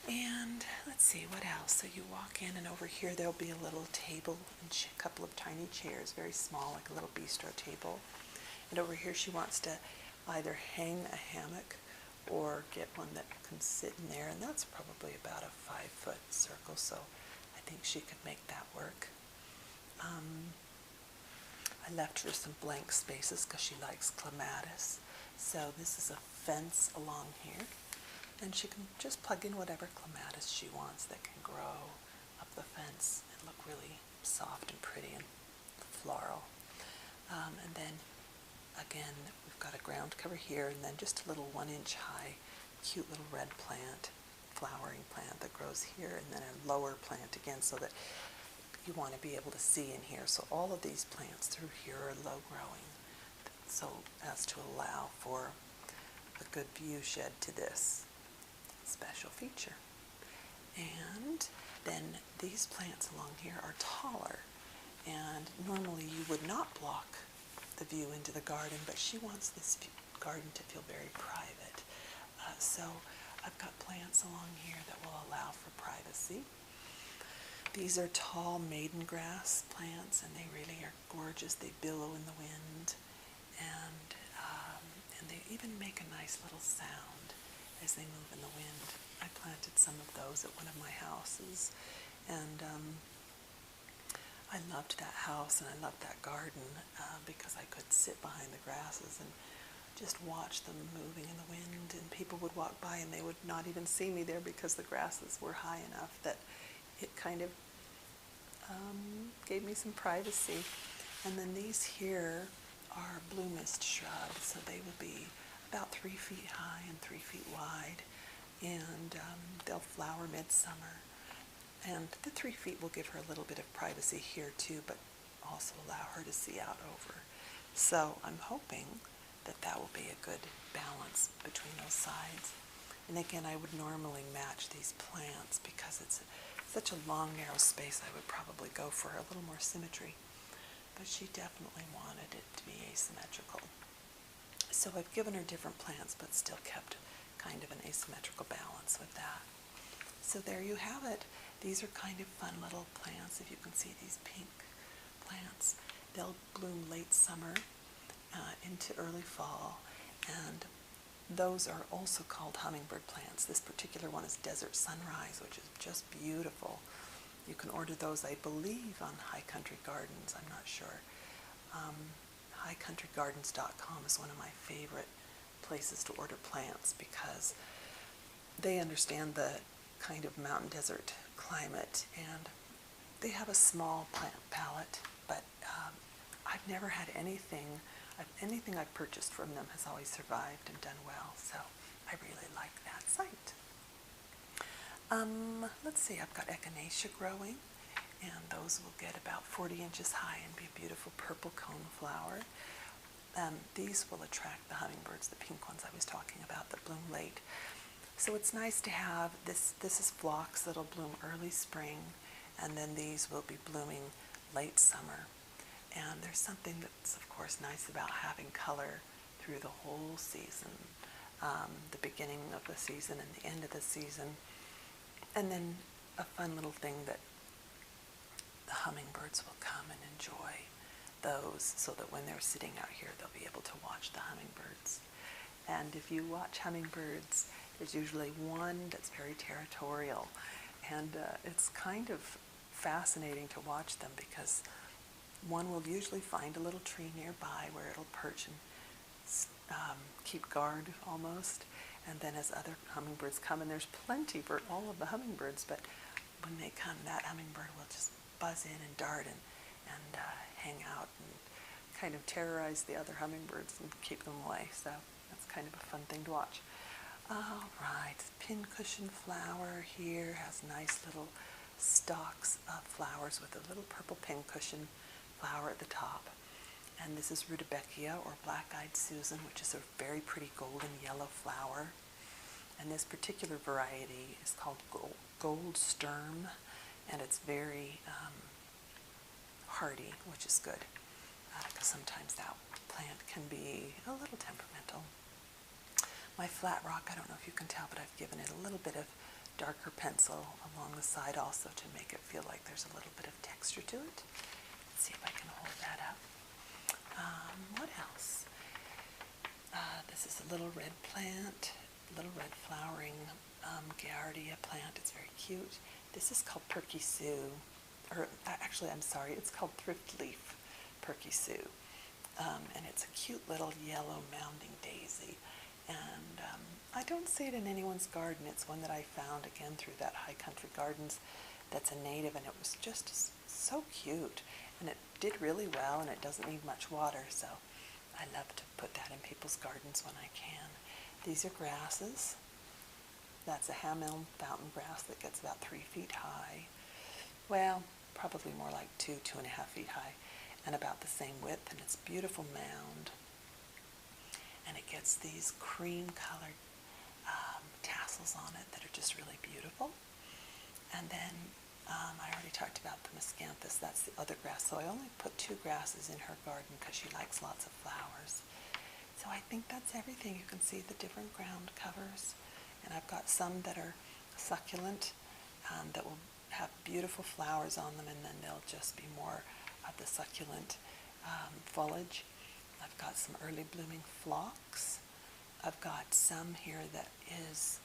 And let's see, what else? So you walk in, and over here there'll be a little table and a couple of tiny chairs, very small, like a little bistro table. And over here she wants to either hang a hammock or get one that can sit in there, and that's probably about a 5-foot circle, so I think she could make that work. I left her some blank spaces because she likes clematis. So this is a fence along here, and she can just plug in whatever clematis she wants that can grow up the fence and look really soft and pretty and floral. And then again, we've got a ground cover here, and then just a little 1-inch high, cute little red plant, flowering plant that grows here, and then a lower plant again, so that you want to be able to see in here. So all of these plants through here are low growing, so as to allow for a good view shed to this special feature. And then these plants along here are taller, and normally you would not block the view into the garden, but she wants this garden to feel very private. So I've got plants along here that will allow for privacy. These are tall maiden grass plants, and they really are gorgeous. They billow in the wind, and they even make a nice little sound as they move in the wind. I planted some of those at one of my houses, and I loved that house and I loved that garden because I could sit behind the grasses and just watch them moving in the wind, and people would walk by and they would not even see me there because the grasses were high enough that it kind of gave me some privacy. And then these here are blue mist shrubs, so they will be about 3 feet high and 3 feet wide, and they'll flower midsummer. And the 3 feet will give her a little bit of privacy here too, but also allow her to see out over. So I'm hoping that that will be a good balance between those sides. And again, I would normally match these plants because it's such a long, narrow space. I would probably go for a little more symmetry, but she definitely wanted it to be asymmetrical. So I've given her different plants, but still kept kind of an asymmetrical balance with that. So there you have it. These are kind of fun little plants. If you can see these pink plants, they'll bloom late summer into early fall, and those are also called hummingbird plants. This particular one is Desert Sunrise, which is just beautiful. You can order those, I believe, on High Country Gardens. I'm not sure. HighCountryGardens.com is one of my favorite places to order plants because they understand the kind of mountain desert climate, and they have a small plant palette, but I've never had anything I've purchased from them has always survived and done well, so I really like that site. Let's see, I've got echinacea growing, and those will get about 40 inches high and be a beautiful purple cone flower. These will attract the hummingbirds, the pink ones I was talking about that bloom late. So it's nice to have this. This is phlox that'll bloom early spring, and then these will be blooming late summer. And there's something that's, of course, nice about having color through the whole season, the beginning of the season and the end of the season. And then a fun little thing that the hummingbirds will come and enjoy those, so that when they're sitting out here, they'll be able to watch the hummingbirds. And if you watch hummingbirds, there's usually one that's very territorial, and it's kind of fascinating to watch them because one will usually find a little tree nearby where it'll perch and keep guard almost, and then as other hummingbirds come, and there's plenty for all of the hummingbirds, but when they come, that hummingbird will just buzz in and dart and hang out and kind of terrorize the other hummingbirds and keep them away. So that's kind of a fun thing to watch. All right, pincushion flower here has nice little stalks of flowers with a little purple pincushion flower at the top. And this is Rudbeckia, or black-eyed Susan, which is a very pretty golden yellow flower. And this particular variety is called Gold Sturm, and it's very hardy, which is good, because sometimes that plant can be a little temperamental. My flat rock, I don't know if you can tell, but I've given it a little bit of darker pencil along the side also to make it feel like there's a little bit of texture to it. Let's see if I can hold that up. What else? This is a little red plant, little red flowering Giardia plant. It's very cute. This is called Perky Sue, or actually, I'm sorry, it's called Thrift Leaf Perky Sue. And it's a cute little yellow mounding daisy. And I don't see it in anyone's garden. It's one that I found, again, through that High Country Gardens that's a native, and it was just so cute. And it did really well, and it doesn't need much water, so I love to put that in people's gardens when I can. These are grasses. That's a ham-elm fountain grass that gets about 3 feet high. Well, probably more like 2.5 feet high, and about the same width, and it's a beautiful mound. And it gets these cream-colored tassels on it that are just really beautiful. And then I already talked about the miscanthus. That's the other grass. So I only put 2 grasses in her garden because she likes lots of flowers. So I think that's everything. You can see the different ground covers. And I've got some that are succulent that will have beautiful flowers on them, and then they'll just be more of the succulent foliage. I've got some early blooming phlox. I've got some here that is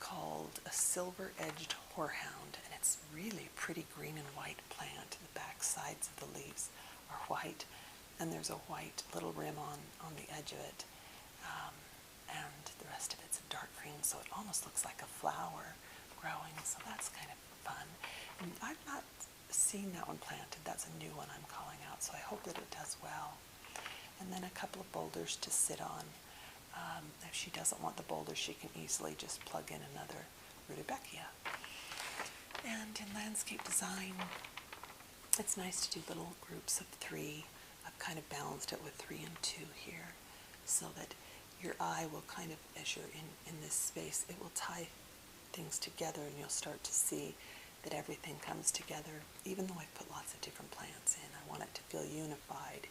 called a silver-edged horehound, and it's really pretty green and white plant. The back sides of the leaves are white, and there's a white little rim on the edge of it, and the rest of it's a dark green, so it almost looks like a flower growing, so that's kind of fun. And I've not seen that one planted. That's a new one I'm calling out, so I hope that it does well. And then a couple of boulders to sit on. If she doesn't want the boulders, she can easily just plug in another rudbeckia. And in landscape design, it's nice to do little groups of 3. I've kind of balanced it with 3 and 2 here, so that your eye will kind of, as you're in this space, it will tie things together, and you'll start to see that everything comes together. Even though I've put lots of different plants in, I want it to feel unified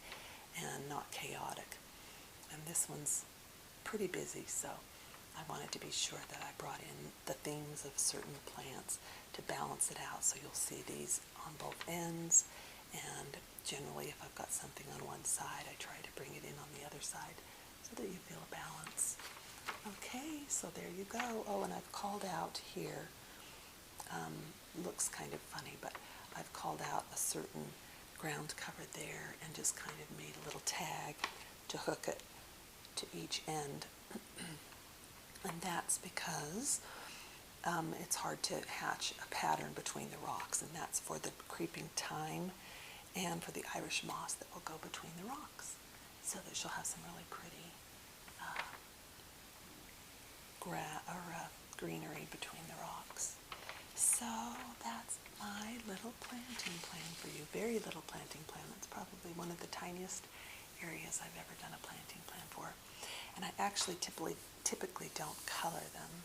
and not chaotic. And this one's pretty busy, so I wanted to be sure that I brought in the themes of certain plants to balance it out. So you'll see these on both ends, and generally if I've got something on one side, I try to bring it in on the other side so that you feel a balance. Okay, so there you go. Oh, and I've called out here, looks kind of funny, but I've called out a certain ground cover there and just kind of made a little tag to hook it to each end. And that's because it's hard to hatch a pattern between the rocks, and that's for the creeping thyme and for the Irish moss that will go between the rocks, so that she'll have some really pretty greenery between the rocks. So that's my little planting plan for you. Very little planting plan. That's probably one of the tiniest areas I've ever done a planting plan for. And I actually typically don't color them.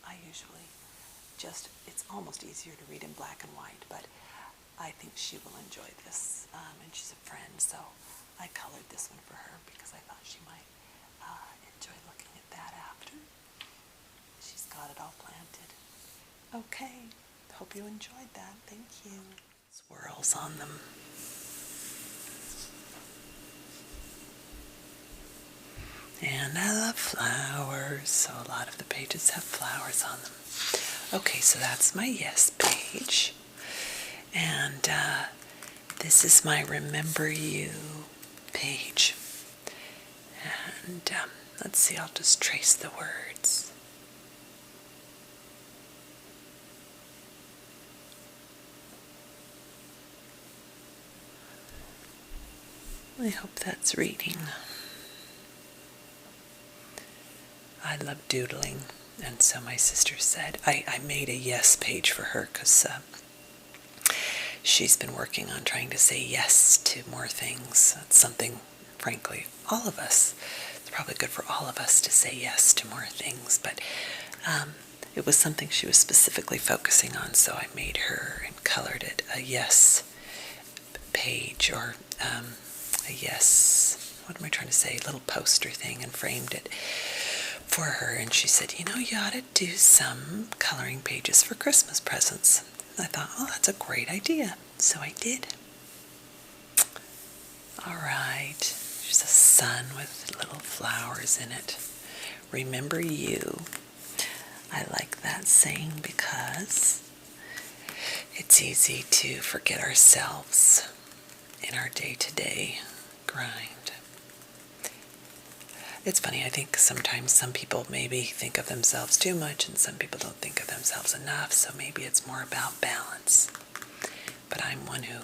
I usually just, it's almost easier to read in black and white, but I think she will enjoy this. And she's a friend, so I colored this one for her because I thought she might enjoy looking at that after. She's got it all planted. Okay, hope you enjoyed that. Thank you. Swirls on them. And I love flowers, so a lot of the pages have flowers on them. Okay, so that's my yes page. And this is my Remember You page. And let's see, I'll just trace the words. I hope that's reading. I love doodling, and so my sister said, I made a yes page for her because she's been working on trying to say yes to more things. That's something, frankly, all of us, it's probably good for all of us to say yes to more things, but it was something she was specifically focusing on, so I made her and colored it a yes page, or a yes, what am I trying to say, little poster thing, and framed it for her, and she said, you know, you ought to do some coloring pages for Christmas presents. I thought, oh, that's a great idea. So I did. All right. There's a sun with little flowers in it. Remember you. I like that saying because it's easy to forget ourselves in our day-to-day grind. It's funny, I think sometimes some people maybe think of themselves too much and some people don't think of themselves enough, so maybe it's more about balance. But I'm one who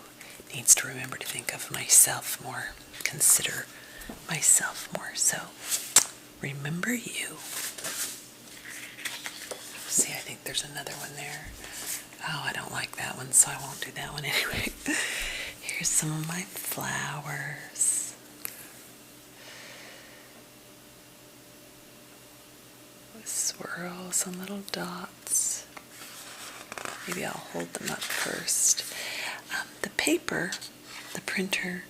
needs to remember to think of myself more, consider myself more. So, remember you. See, I think there's another one there. Oh, I don't like that one, so I won't do that one anyway. Here's some of my flowers. With swirls and little dots. Maybe I'll hold them up first. The paper, the printer,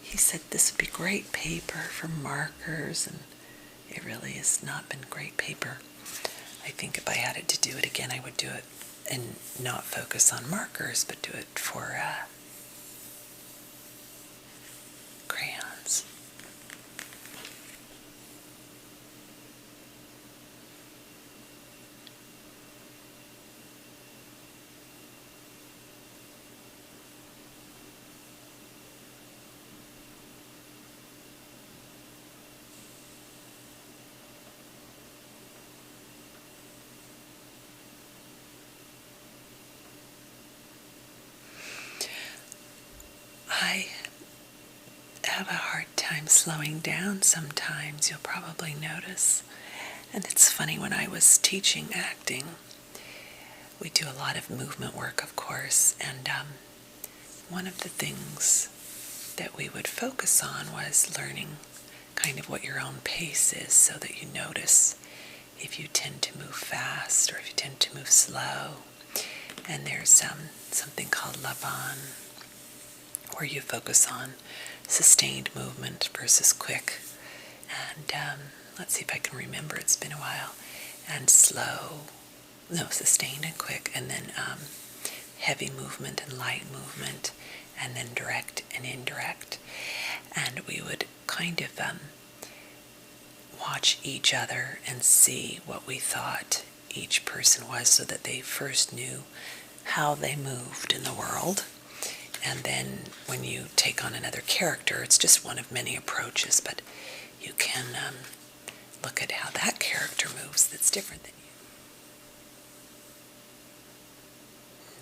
he said this would be great paper for markers, and it really has not been great paper. I think if I had it to do it again, I would do it and not focus on markers, but do it for crayons. I have a hard time slowing down sometimes, you'll probably notice. And it's funny, when I was teaching acting, we do a lot of movement work, of course, and one of the things that we would focus on was learning kind of what your own pace is, so that you notice if you tend to move fast or if you tend to move slow. And there's something called Laban, where you focus on sustained movement versus quick. And let's see if I can remember, it's been a while. And sustained and quick, and then heavy movement and light movement, and then direct and indirect. And we would kind of watch each other and see what we thought each person was, so that they first knew how they moved in the world. And then when you take on another character, it's just one of many approaches, but you can look at how that character moves that's different than you.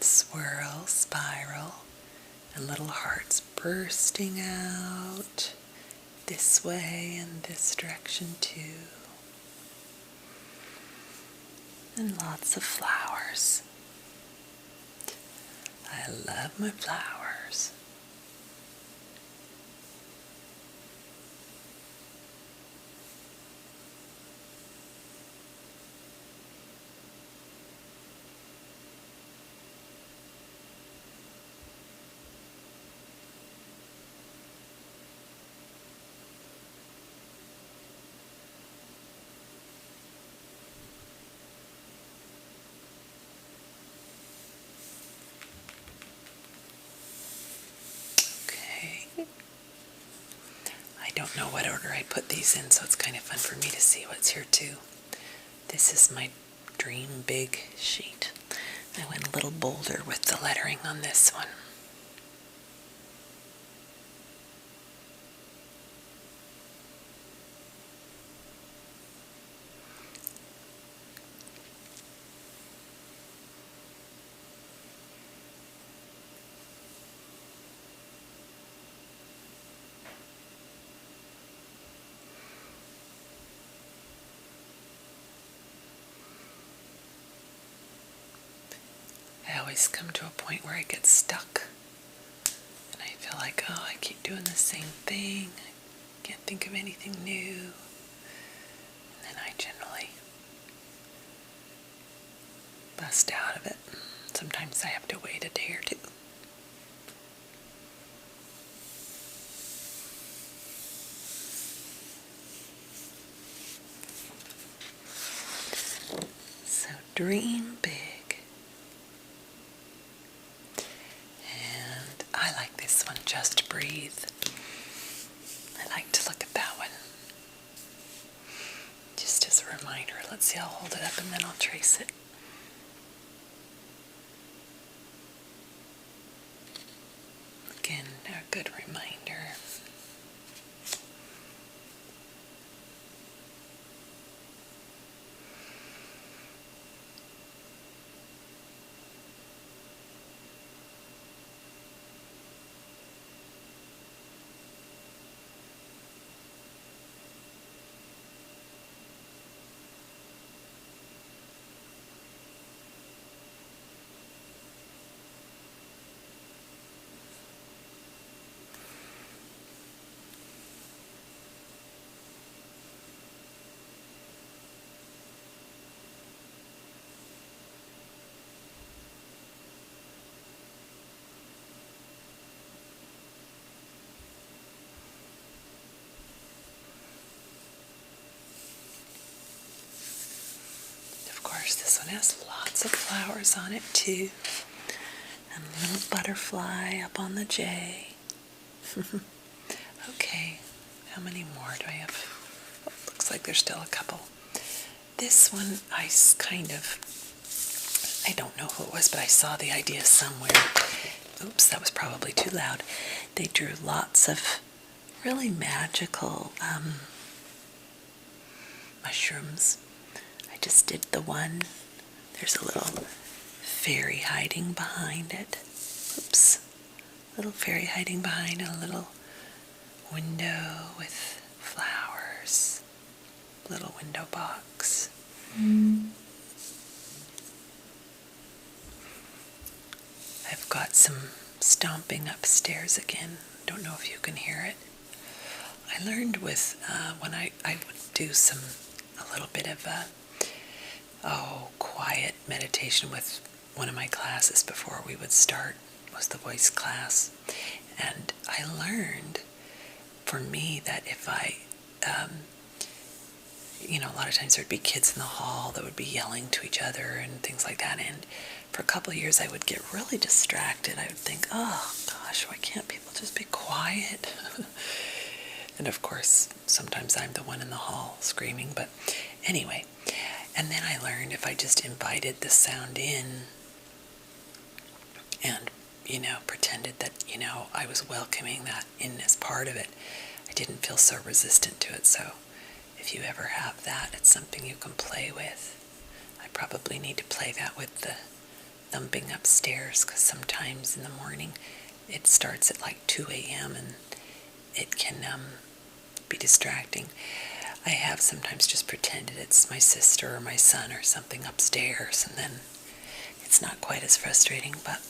Swirl, spiral, and little hearts bursting out this way and this direction too. And lots of flowers. I love my flowers. I don't know what order I put these in, so it's kind of fun for me to see what's here too. This is my Dream Big sheet. I went a little bolder with the lettering on this one. I always come to a point where I get stuck, and I feel like, oh, I keep doing the same thing, I can't think of anything new, and then I generally bust out of it. Sometimes I have to wait a day or two. dream big. And I like this one, Just Breathe. I like to look at that one. Just as a reminder. Let's see, I'll hold it up and then I'll trace it. Again, a good reminder. This one has lots of flowers on it too, and a little butterfly up on the J. Okay, how many more do I have? Oh, looks like there's still a couple. This one I don't know who it was, but I saw the idea somewhere. Oops, that was probably too loud. They drew lots of really magical mushrooms. I just did the one. There's a little fairy hiding behind it. Oops. Little fairy hiding behind a little window with flowers. Little window box. I've got some stomping upstairs again. Don't know if you can hear it. I learned with when I would do a little bit of quiet meditation with one of my classes before we would start. It was the voice class. And I learned, for me, that if I, a lot of times there'd be kids in the hall that would be yelling to each other and things like that. And for a couple of years I would get really distracted. I would think, oh gosh, why can't people just be quiet? And of course, sometimes I'm the one in the hall screaming, but anyway. And then I learned if I just invited the sound in and, pretended that, I was welcoming that in as part of it, I didn't feel so resistant to it. So if you ever have that, it's something you can play with. I probably need to play that with the thumping upstairs, because sometimes in the morning it starts at like 2 a.m. and it can be distracting. I have sometimes just pretended it's my sister or my son or something upstairs, and then it's not quite as frustrating, but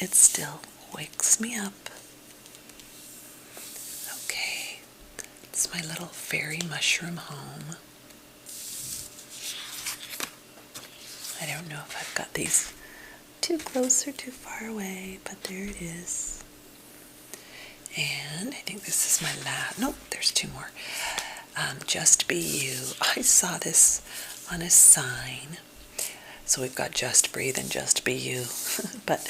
it still wakes me up. Okay, it's my little fairy mushroom home. I don't know if I've got these too close or too far away, but there it is. And I think this is my last. Nope, there's two more. Just Be You. I saw this on a sign. So we've got Just Breathe and Just Be You. But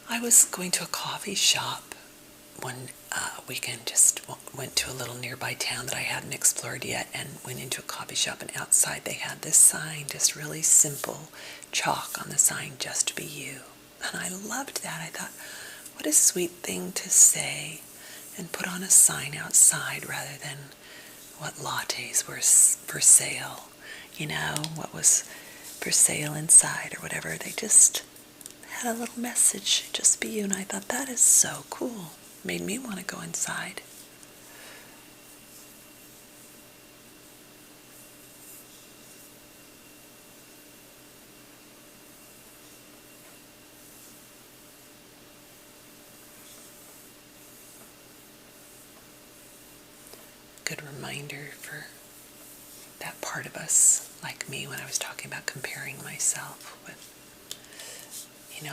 I was going to a coffee shop one weekend, just went to a little nearby town that I hadn't explored yet, and went into a coffee shop, and outside they had this sign, just really simple chalk on the sign, Just Be You. And I loved that. I thought, what a sweet thing to say and put on a sign outside, rather than what lattes were for sale, what was for sale inside or whatever. They just had a little message, Just Be You, and I thought, that is so cool. Made me want to go inside. Good reminder for that part of us, like me, when I was talking about comparing myself with,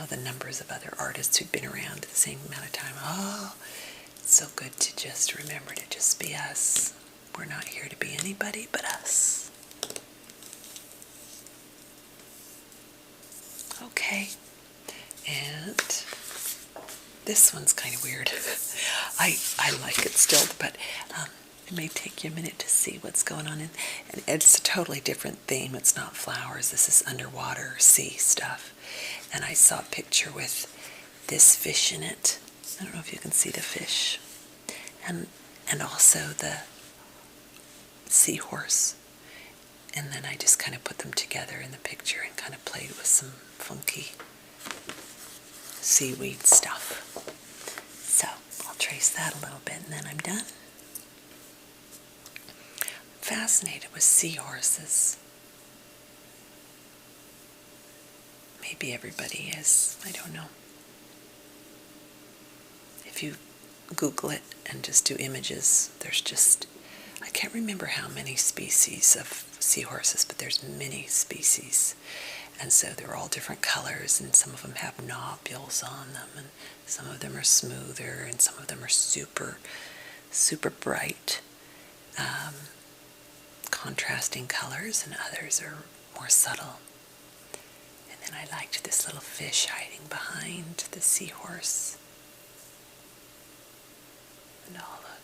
the numbers of other artists who've been around the same amount of time. Oh, it's so good to just remember to just be us. We're not here to be anybody but us. Okay, and this one's kind of weird. I like it still, but it may take you a minute to see what's going on. And it's a totally different theme. It's not flowers. This is underwater sea stuff. And I saw a picture with this fish in it. I don't know if you can see the fish. And also the seahorse. And then I just kind of put them together in the picture and kind of played with some funky seaweed stuff. So I'll trace that a little bit and then I'm done. I'm fascinated with seahorses. Maybe everybody is. I don't know. If you Google it and just do images, there's just, I can't remember how many species of seahorses, but there's many species. And so they're all different colors, and some of them have nodules on them, and some of them are smoother, and some of them are super, super bright, contrasting colors, and others are more subtle. And then I liked this little fish hiding behind the seahorse. And all the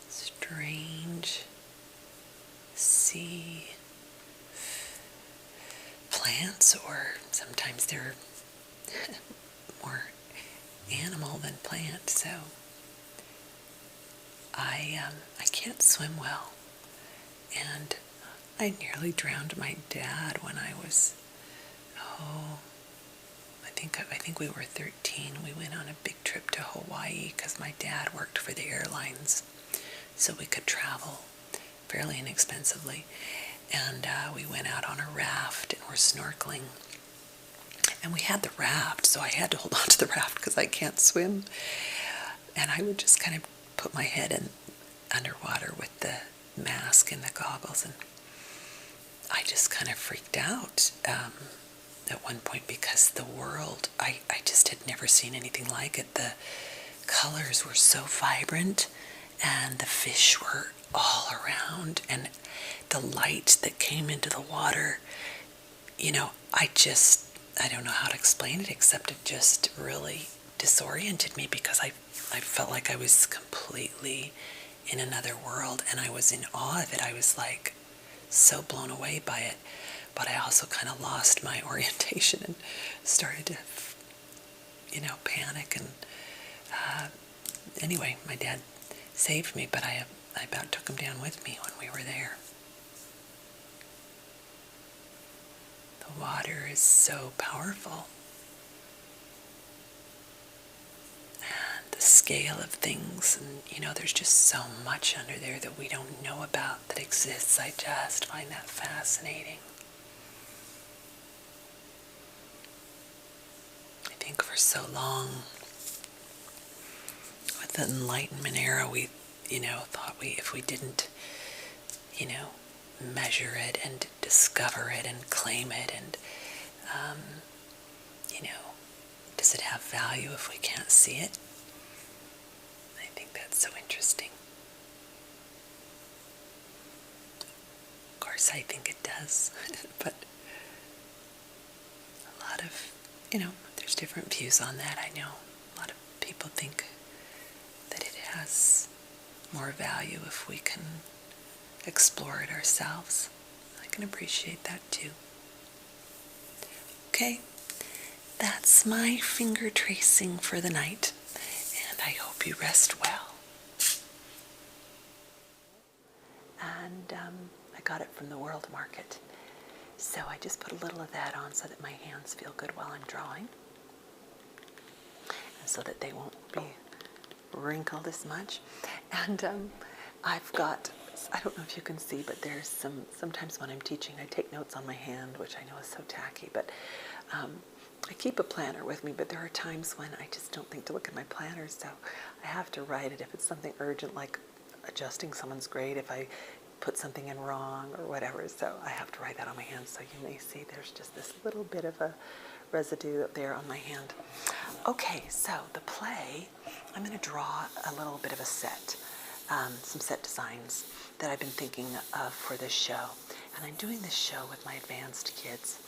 strange sea plants, or sometimes they're more animal than plant. So I can't swim well, and I nearly drowned my dad when I was I think we were 13. We went on a big trip to Hawaii because my dad worked for the airlines, so we could travel fairly inexpensively. And we went out on a raft and were snorkeling. And we had the raft, so I had to hold on to the raft because I can't swim. And I would just kind of put my head in underwater with the mask and the goggles, and I just kind of freaked out at one point because the world, I just had never seen anything like it. The colors were so vibrant, and the fish were all around, and the light that came into the water, I don't know how to explain it, except it just really disoriented me because I felt like I was completely in another world, and I was in awe of it. I was like so blown away by it, but I also kind of lost my orientation and started to, panic. And anyway, my dad saved me, but I about took him down with me when we were there. The water is so powerful. And the scale of things, and there's just so much under there that we don't know about that exists. I just find that fascinating. I think for so long, with the Enlightenment era, we thought if we didn't, measure it and discover it and claim it and, does it have value if we can't see it? I think that's so interesting. Of course, I think it does, but a lot of, there's different views on that. I know a lot of people think that it has more value if we can explore it ourselves. I can appreciate that too. Okay, that's my finger tracing for the night, and I hope you rest well. And I got it from the World Market, so I just put a little of that on so that my hands feel good while I'm drawing, and so that they won't be wrinkled as much. And I've got, I don't know if you can see, but there's sometimes when I'm teaching, I take notes on my hand, which I know is so tacky, but I keep a planner with me, but there are times when I just don't think to look at my planner, so I have to write it if it's something urgent, like adjusting someone's grade, if I put something in wrong or whatever, so I have to write that on my hand. So you may see there's just this little bit of a residue up there on my hand. Okay, so the play, I'm going to draw a little bit of a set, some set designs that I've been thinking of for this show. And I'm doing this show with my advanced kids.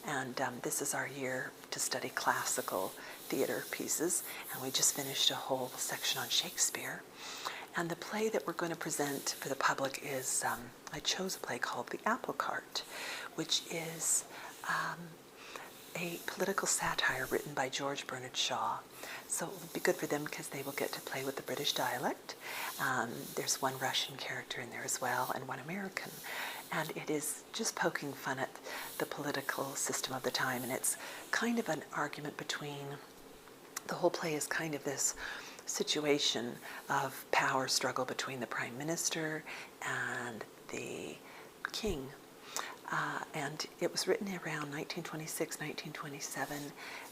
And this is our year to study classical theater pieces, and we just finished a whole section on Shakespeare. And the play that we're going to present for the public is, I chose a play called The Apple Cart, which is a political satire written by George Bernard Shaw. So it will be good for them because they will get to play with the British dialect. There's one Russian character in there as well, and one American. And it is just poking fun at the political system of the time, and it's kind of an argument between, the whole play is kind of this situation of power struggle between the prime minister and the king. And it was written around 1926, 1927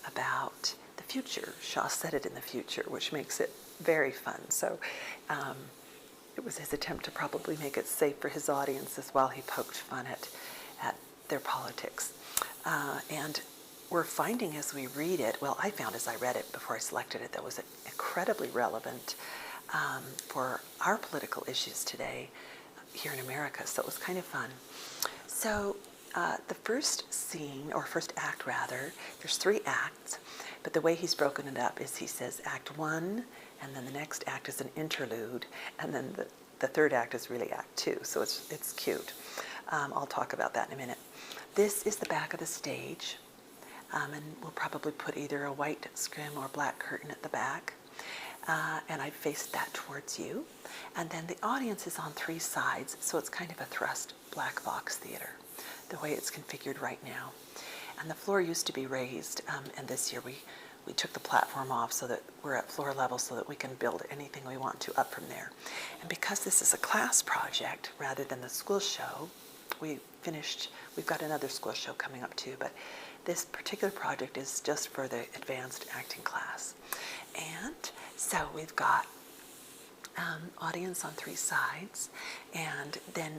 about the future. Shaw said it in the future, which makes it very fun. So it was his attempt to probably make it safe for his audiences while he poked fun at their politics. And we're finding as we read it, well, I found as I read it before I selected it, that was incredibly relevant for our political issues today here in America. So it was kind of fun. So the first scene, or first act rather, there's 3 acts, but the way he's broken it up is he says Act 1, and then the next act is an interlude, and then the third act is really Act 2, so it's cute. I'll talk about that in a minute. This is the back of the stage, and we'll probably put either a white scrim or black curtain at the back, and I faced that towards you. And then the audience is on 3 sides, so it's kind of a thrust black box theater, the way it's configured right now. And the floor used to be raised, and this year we took the platform off so that we're at floor level so that we can build anything we want to up from there. And because this is a class project rather than the school show, we've got another school show coming up too, but this particular project is just for the advanced acting class. And so we've got audience on 3 sides, and then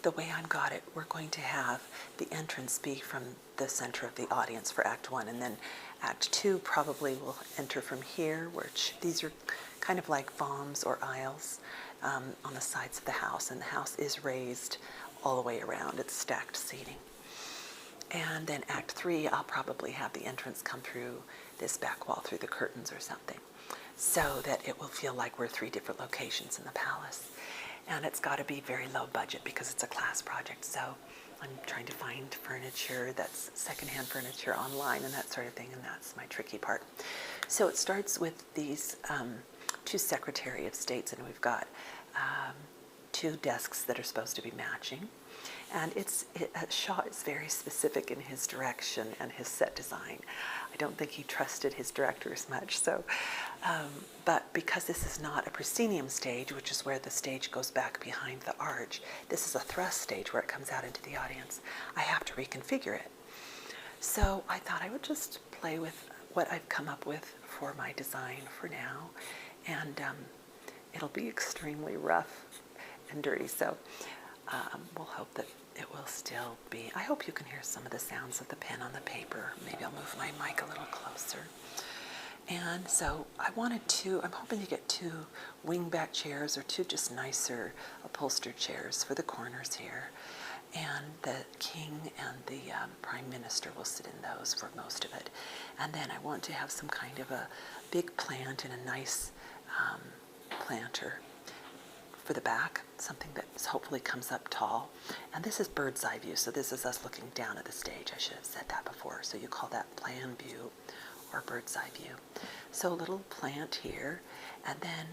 the way I've got it, we're going to have the entrance be from the center of the audience for Act 1, and then Act 2 probably will enter from here, which these are kind of like bombs or aisles on the sides of the house, and the house is raised all the way around. It's stacked seating. And then Act 3, I'll probably have the entrance come through this back wall, through the curtains or something, so that it will feel like we're 3 different locations in the palace. And it's got to be very low budget because it's a class project, so I'm trying to find furniture that's secondhand furniture online and that sort of thing, and that's my tricky part. So it starts with these 2 Secretary of States, and we've got 2 desks that are supposed to be matching. And Shaw is very specific in his direction and his set design. I don't think he trusted his directors much. So, but because this is not a proscenium stage, which is where the stage goes back behind the arch, this is a thrust stage where it comes out into the audience. I have to reconfigure it. So I thought I would just play with what I've come up with for my design for now. And it'll be extremely rough and dirty. So we'll hope that it will still be. I hope you can hear some of the sounds of the pen on the paper. Maybe I'll move my mic a little closer. And so I'm hoping to get 2 wingback chairs or 2 just nicer upholstered chairs for the corners here. And the king and the prime minister will sit in those for most of it. And then I want to have some kind of a big plant and a nice planter for the back, something that hopefully comes up tall. And this is bird's eye view, so this is us looking down at the stage. I should have said that before. So you call that plan view or bird's eye view. So a little plant here, and then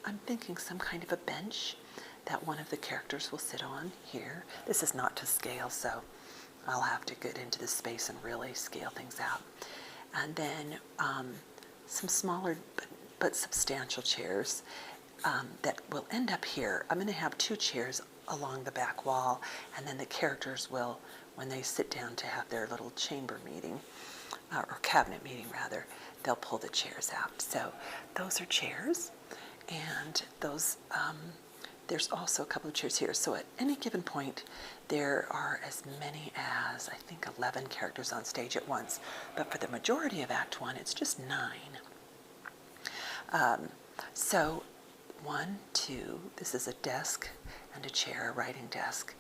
I'm thinking some kind of a bench that one of the characters will sit on here. This is not to scale, so I'll have to get into the space and really scale things out. And then some smaller but substantial chairs that will end up here. I'm going to have 2 chairs along the back wall, and then the characters will, when they sit down to have their little chamber meeting, or cabinet meeting rather, they'll pull the chairs out. So those are chairs, and those there's also a couple of chairs here. So at any given point, there are as many as, I think, 11 characters on stage at once. But for the majority of Act 1, it's just 9. So 1, 2, this is a desk and a chair, a writing desk.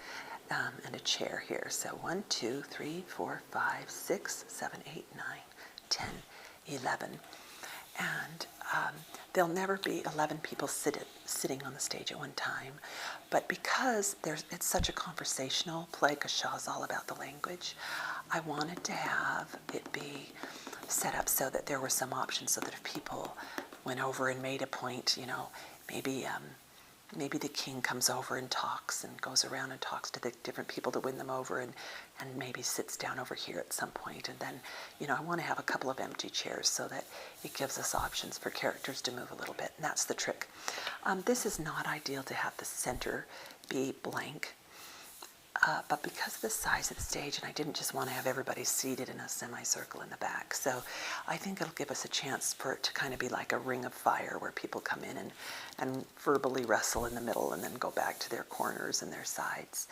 and a chair here. So 1, 2, 3, 4, 5, 6, 7, 8, 9, 10, 11. And there'll never be 11 people sitting on the stage at one time. But because it's such a conversational play, because Shaw's all about the language, I wanted to have it be set up so that there were some options, so that if people went over and made a point, maybe the king comes over and talks and goes around and talks to the different people to win them over, and maybe sits down over here at some point. And then, I want to have a couple of empty chairs so that it gives us options for characters to move a little bit, and that's the trick. This is not ideal to have the center be blank, but because of the size of the stage, and I didn't just want to have everybody seated in a semicircle in the back, so I think it'll give us a chance for it to kind of be like a ring of fire where people come in and verbally wrestle in the middle and then go back to their corners and their sides.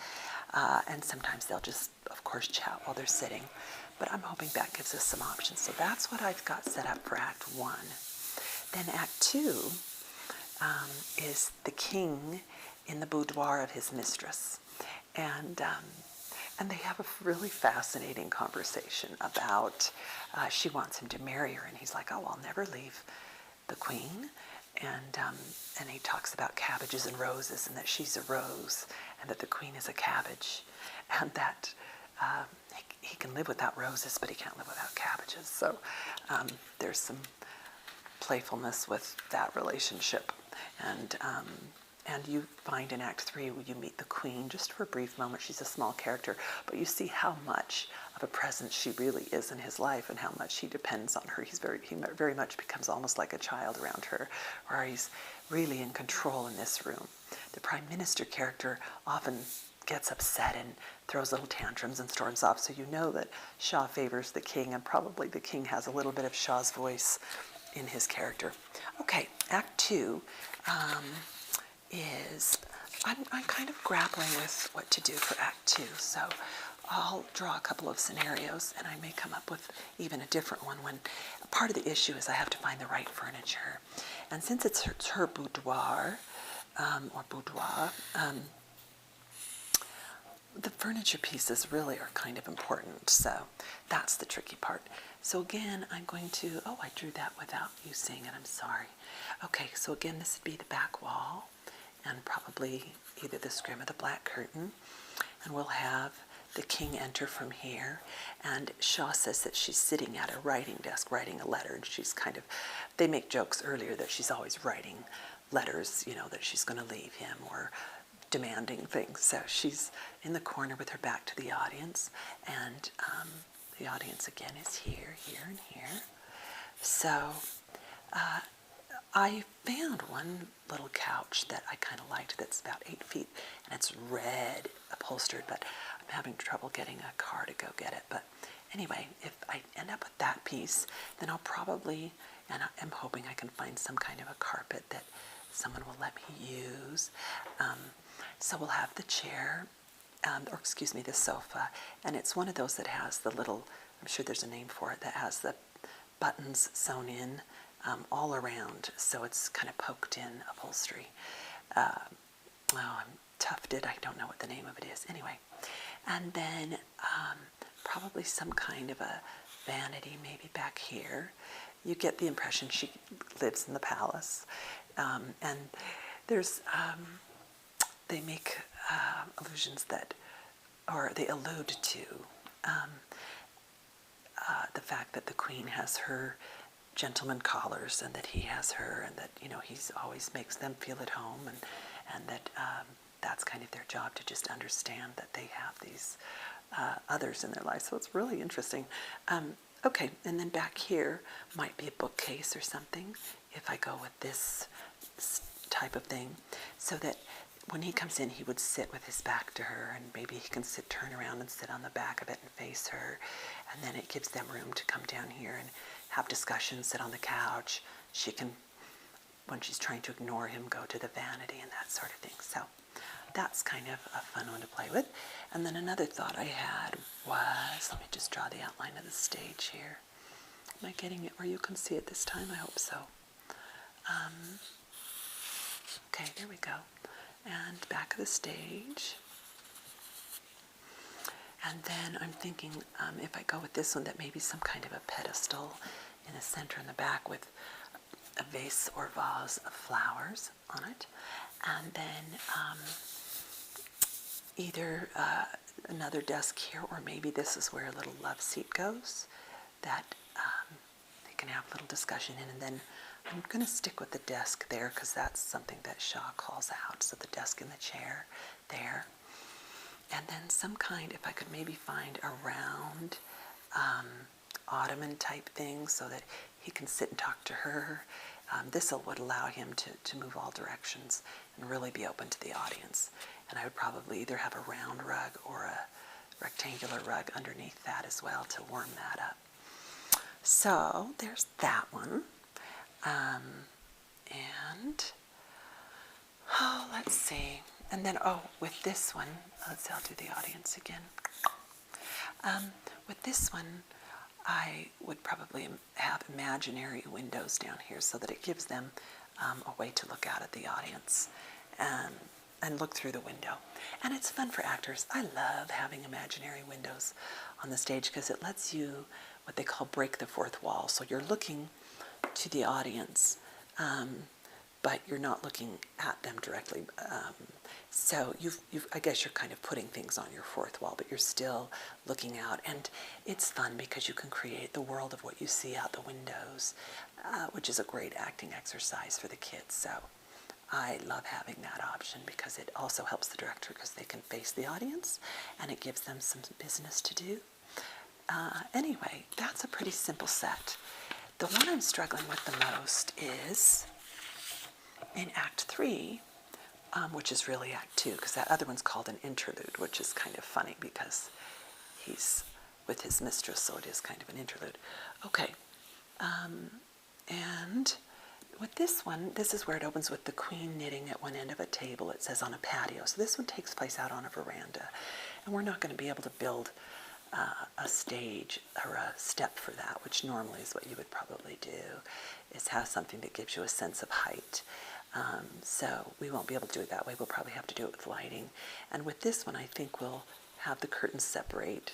And sometimes they'll just, of course, chat while they're sitting. But I'm hoping that gives us some options. So that's what I've got set up for Act 1. Then Act 2 is the king in the boudoir of his mistress. And they have a really fascinating conversation about, she wants him to marry her, and he's like, oh, I'll never leave the queen. And he talks about cabbages and roses, and that she's a rose, and that the queen is a cabbage, and that he can live without roses, but he can't live without cabbages. So there's some playfulness with that relationship. And you find in Act 3 you meet the queen just for a brief moment. She's a small character, but you see how much of a presence she really is in his life and how much he depends on her. He very much becomes almost like a child around her, where he's really in control in this room. The prime minister character often gets upset and throws little tantrums and storms off, so you know that Shaw favors the king, and probably the king has a little bit of Shaw's voice in his character. Okay, Act 2 is, I'm kind of grappling with what to do for Act 2, so I'll draw a couple of scenarios, and I may come up with even a different one when part of the issue is I have to find the right furniture. And since it's her boudoir, the furniture pieces really are kind of important, so that's the tricky part. So again, I'm going to, I drew that without you seeing it, I'm sorry. Okay, so again, this would be the back wall, and probably either the scrim or the black curtain, and we'll have the king enter from here, and Shaw says that she's sitting at a writing desk writing a letter, and she's kind of, they make jokes earlier that she's always writing letters, that she's going to leave him or demanding things. So she's in the corner with her back to the audience, and the audience again is here, here, and here. So I found one little couch that I kind of liked that's about 8 feet, and it's red upholstered, but I'm having trouble getting a car to go get it. But anyway, if I end up with that piece, then I'll probably, and I'm hoping I can find some kind of a carpet that someone will let me use. So we'll have the chair, the sofa, and it's one of those that has the little, I'm sure there's a name for it, that has the buttons sewn in all around, so it's kind of poked in upholstery. I'm tufted, I don't know what the name of it is. Anyway, and then probably some kind of a vanity maybe back here. You get the impression she lives in the palace. And there's, they make allusions that, or they allude to the fact that the queen has her gentleman callers, and that he has her, and that he's always makes them feel at home, and that that's kind of their job, to just understand that they have these others in their life. So it's really interesting. Okay, and then back here might be a bookcase or something if I go with this type of thing, so that when he comes in, he would sit with his back to her, and maybe he can turn around and sit on the back of it and face her, and then it gives them room to come down here and have discussions, sit on the couch. She can, when she's trying to ignore him, go to the vanity and that sort of thing. So that's kind of a fun one to play with. And then another thought I had was, let me just draw the outline of the stage here. Am I getting it where you can see it this time? I hope so. Okay, there we go. And back of the stage. And then I'm thinking if I go with this one, that maybe some kind of a pedestal in the center and the back with a vase or vase of flowers on it. And then either another desk here, or maybe this is where a little love seat goes that they can have a little discussion in. And then I'm going to stick with the desk there because that's something that Shaw calls out. So the desk and the chair there. And then some kind, if I could maybe find a round ottoman type thing so that he can sit and talk to her. This would allow him to move all directions and really be open to the audience. And I would probably either have a round rug or a rectangular rug underneath that as well to warm that up. So there's that one. And let's see. And then, with this one, let's see, I'll do the audience again. With this one, I would probably have imaginary windows down here so that it gives them a way to look out at the audience and look through the window. And it's fun for actors. I love having imaginary windows on the stage because it lets you, what they call, break the fourth wall. So you're looking to the audience, but you're not looking at them directly. So I guess you're kind of putting things on your fourth wall, but you're still looking out. And it's fun because you can create the world of what you see out the windows, which is a great acting exercise for the kids. So I love having that option because it also helps the director because they can face the audience and it gives them some business to do. Anyway, that's a pretty simple set. The one I'm struggling with the most is in Act 3, which is really Act 2, because that other one's called an interlude, which is kind of funny because he's with his mistress, so it is kind of an interlude. Okay, and with this one, this is where it opens with the queen knitting at one end of a table. It says on a patio. So this one takes place out on a veranda, and we're not going to be able to build a stage or a step for that, which normally is what you would probably do, is have something that gives you a sense of height. So we won't be able to do it that way. We'll probably have to do it with lighting. And with this one, I think we'll have the curtains separate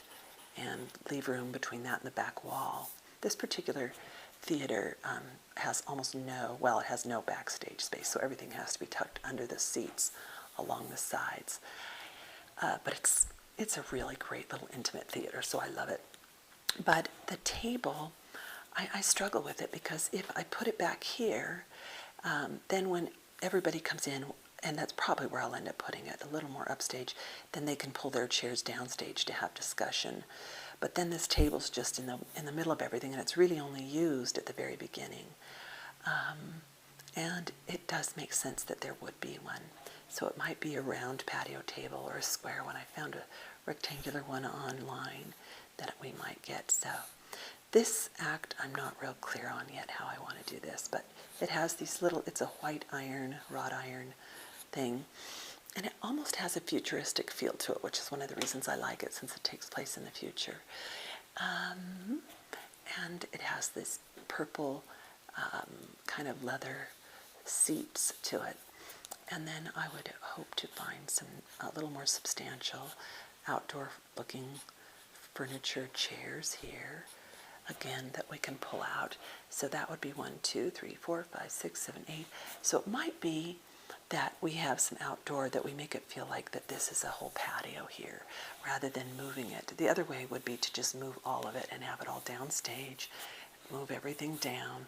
and leave room between that and the back wall. This particular theater has almost it has no backstage space, so everything has to be tucked under the seats along the sides. But it's a really great little intimate theater, so I love it. But the table, I struggle with it because if I put it back here, then when everybody comes in, and that's probably where I'll end up putting it, a little more upstage, then they can pull their chairs downstage to have discussion. But then this table's just in the middle of everything, and it's really only used at the very beginning. And it does make sense that there would be one. So it might be a round patio table or a square one. I found a rectangular one online that we might get. So this act I'm not real clear on yet how I want to do this, but it has these little, it's a white iron, wrought iron thing, and it almost has a futuristic feel to it, which is one of the reasons I like it since it takes place in the future. And it has this purple kind of leather seats to it. And then I would hope to find some a little more substantial outdoor looking furniture chairs here, again, that we can pull out. So that would be 1, 2, 3, 4, 5, 6, 7, 8. So it might be that we have some outdoor, that we make it feel like that this is a whole patio here rather than moving it. The other way would be to just move all of it and have it all downstage, move everything down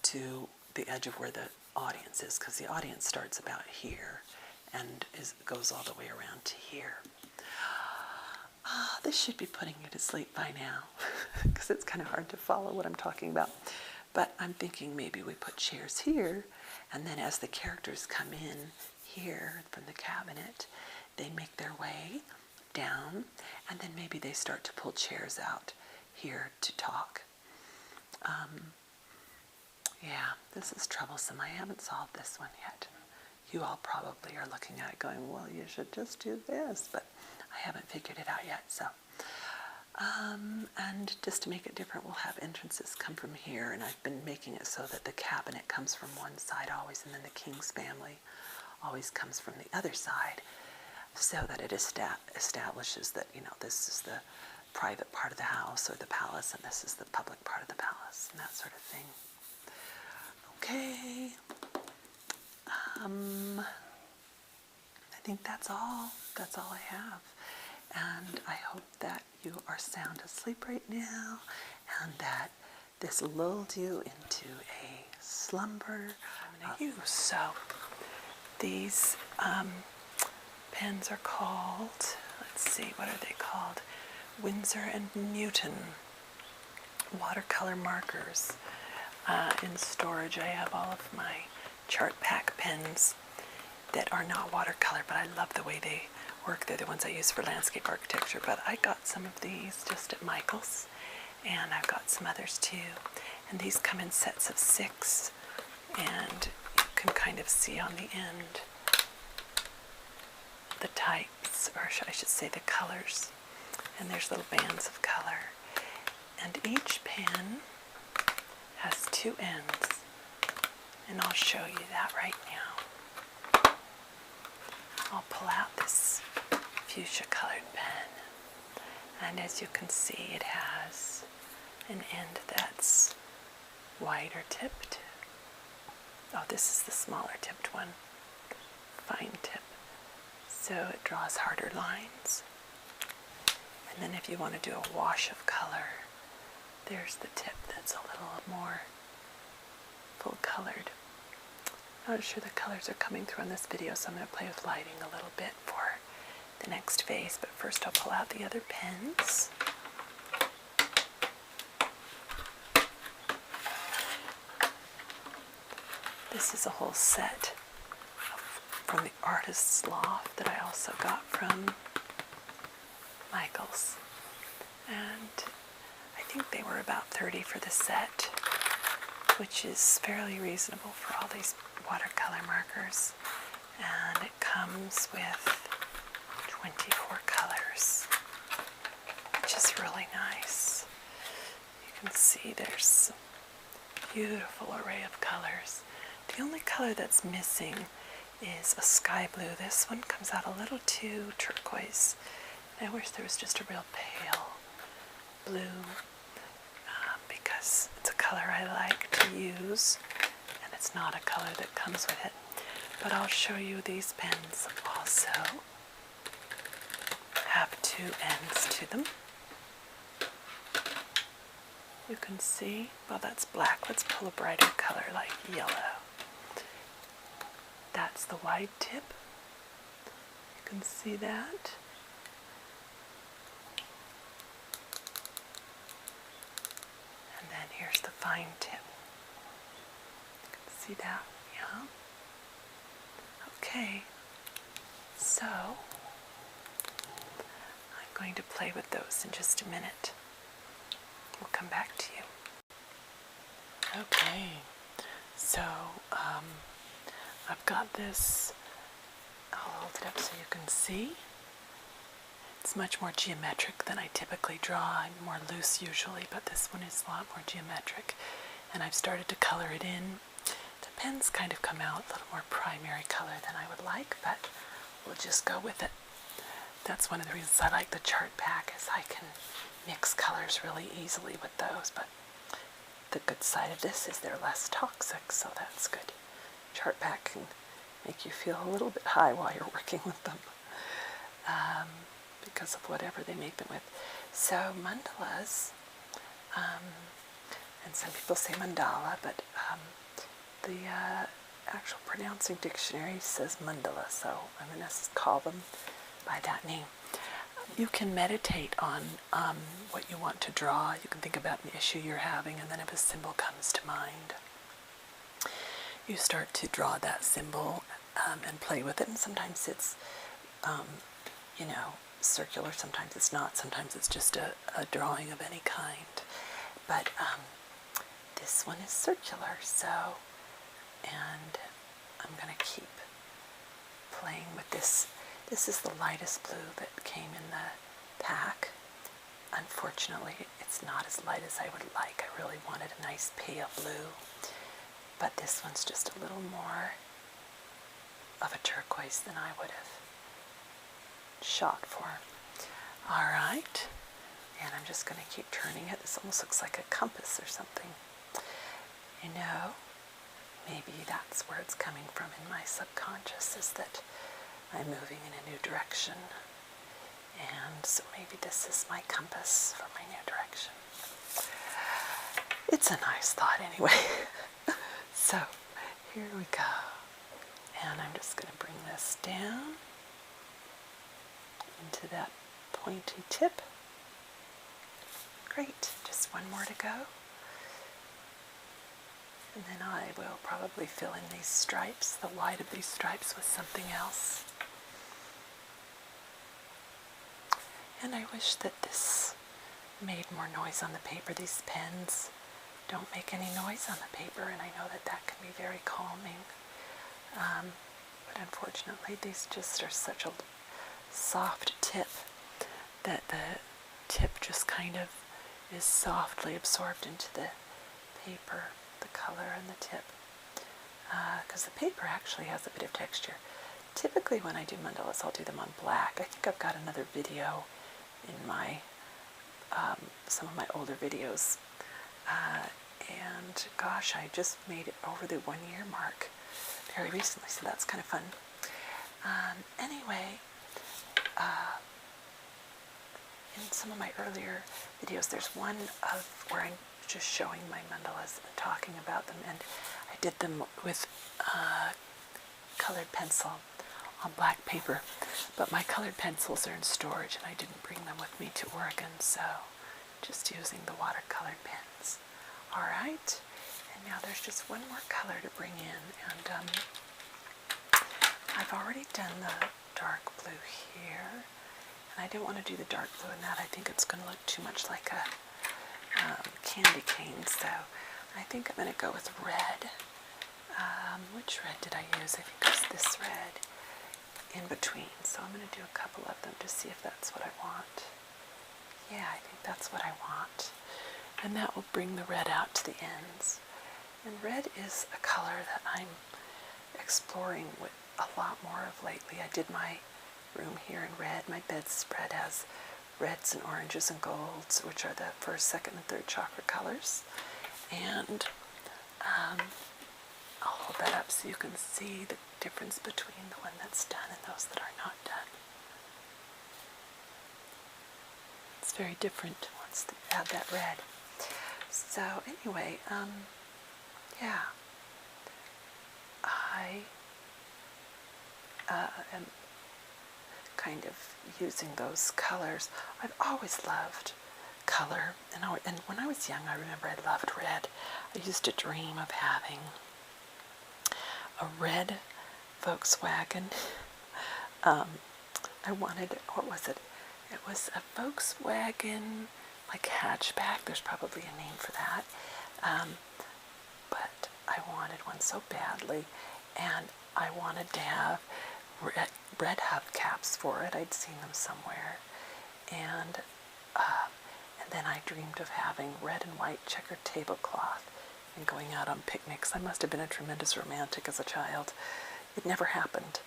to the edge of where the audience is, because the audience starts about here and goes all the way around to here. This should be putting you to sleep by now because it's kind of hard to follow what I'm talking about. But I'm thinking maybe we put chairs here, and then as the characters come in here from the cabinet, they make their way down, and then maybe they start to pull chairs out here to talk. Yeah, this is troublesome. I haven't solved this one yet. You all probably are looking at it going, well, you should just do this, but I haven't figured it out yet. So, and just to make it different, we'll have entrances come from here, and I've been making it so that the cabinet comes from one side always, and then the king's family always comes from the other side. so that it establishes that, you know, this is the private part of the house or the palace, and this is the public part of the palace, and that sort of thing. Okay. I think that's all. That's all I have. And I hope that you are sound asleep right now, and that this lulled you into a slumber I'm going to use. So these pens are called, let's see, what are they called? Winsor and Newton Watercolor Markers. In storage, I have all of my chart pack pens that are not watercolor, but I love the way they work. They're the ones I use for landscape architecture, but I got some of these just at Michael's, and I've got some others too. And these come in sets of 6, and you can kind of see on the end the types, or I should say the colors, and there's little bands of color. And each pen has 2 ends, and I'll show you that right now. I'll pull out this fuchsia colored pen, and as you can see, it has an end that's wider tipped. Oh, this is the smaller tipped one, fine tip, so it draws harder lines. And then if you want to do a wash of color, there's the tip that's a little more full colored. Not sure the colors are coming through on this video, so I'm going to play with lighting a little bit for the next phase, but first I'll pull out the other pens. This is a whole set from the Artist's Loft that I also got from Michael's, and I think they were about $30 for the set, which is fairly reasonable for all these watercolor markers. And it comes with 24 colors, which is really nice. You can see there's a beautiful array of colors. The only color that's missing is a sky blue. This one comes out a little too turquoise. I wish there was just a real pale blue, because it's a color I like to use, and it's not a color that comes with it. But I'll show you these pens also have 2 ends to them. You can see, well, that's black. Let's pull a brighter color like yellow. That's the wide tip. You can see that. And then here's the fine tip. You can see that, yeah? Okay, so I'm going to play with those in just a minute. We'll come back to you. Okay, so I've got this, I'll hold it up so you can see. It's much more geometric than I typically draw. I'm more loose usually, but this one is a lot more geometric. And I've started to color it in. The pens kind of come out a little more primary color than I would like, but we'll just go with it. That's one of the reasons I like the chart pack, is I can mix colors really easily with those. But the good side of this is they're less toxic, so that's good. Chart pack can make you feel a little bit high while you're working with them, because of whatever they make them with. So mandalas, and some people say mandala, but the actual pronouncing dictionary says mandala, so I'm going to call them by that name. You can meditate on what you want to draw. You can think about an issue you're having, and then if a symbol comes to mind, you start to draw that symbol and play with it. And sometimes it's, you know, circular, sometimes it's not, sometimes it's just a drawing of any kind. But this one is circular, so, and I'm going to keep playing with this. This is the lightest blue that came in the pack. Unfortunately, it's not as light as I would like. I really wanted a nice pale blue, but this one's just a little more of a turquoise than I would have shot for. All right, and I'm just going to keep turning it. This almost looks like a compass or something. You know, maybe that's where it's coming from in my subconscious, is that I'm moving in a new direction. And so maybe this is my compass for my new direction. It's a nice thought anyway. So here we go. And I'm just going to bring this down into that pointy tip. Great, just one more to go. And then I will probably fill in these stripes, the white of these stripes, with something else. And I wish that this made more noise on the paper. These pens don't make any noise on the paper, and I know that that can be very calming. But unfortunately, these just are such a soft tip that the tip just kind of is softly absorbed into the paper, the color and the tip, because the paper actually has a bit of texture. Typically when I do mandalas, I'll do them on black. I think I've got another video in my some of my older videos, and gosh, I just made it over the 1 year mark very recently, so that's kind of fun. Anyway, in some of my earlier videos, there's one of where I'm just showing my mandalas and talking about them, and I did them with colored pencil on black paper, but my colored pencils are in storage and I didn't bring them with me to Oregon, so just using the watercolor pens. All right, and now there's just one more color to bring in, and I've already done the dark blue here, and I didn't want to do the dark blue in that. I think it's going to look too much like a candy cane, so I think I'm going to go with red. Which red did I use? I think it was this red in between, so I'm going to do a couple of them to see if that's what I want. Yeah, I think that's what I want, and that will bring the red out to the ends. And red is a color that I'm exploring with a lot more of lately. I did my room here in red. My bedspread has reds and oranges and golds, which are the first, second, and third chakra colors. And I'll hold that up so you can see the difference between the one that's done and those that are not done. It's very different once you add that red. So anyway, yeah, I am kind of using those colors. I've always loved color, and when I was young, I remember I loved red. I used to dream of having a red Volkswagen. I wanted, what was it? It was a Volkswagen, like hatchback. There's probably a name for that. But I wanted one so badly, and I wanted to have red hubcaps for it. I'd seen them somewhere, and then I dreamed of having red and white checkered tablecloth and going out on picnics. I must have been a tremendous romantic as a child. It never happened,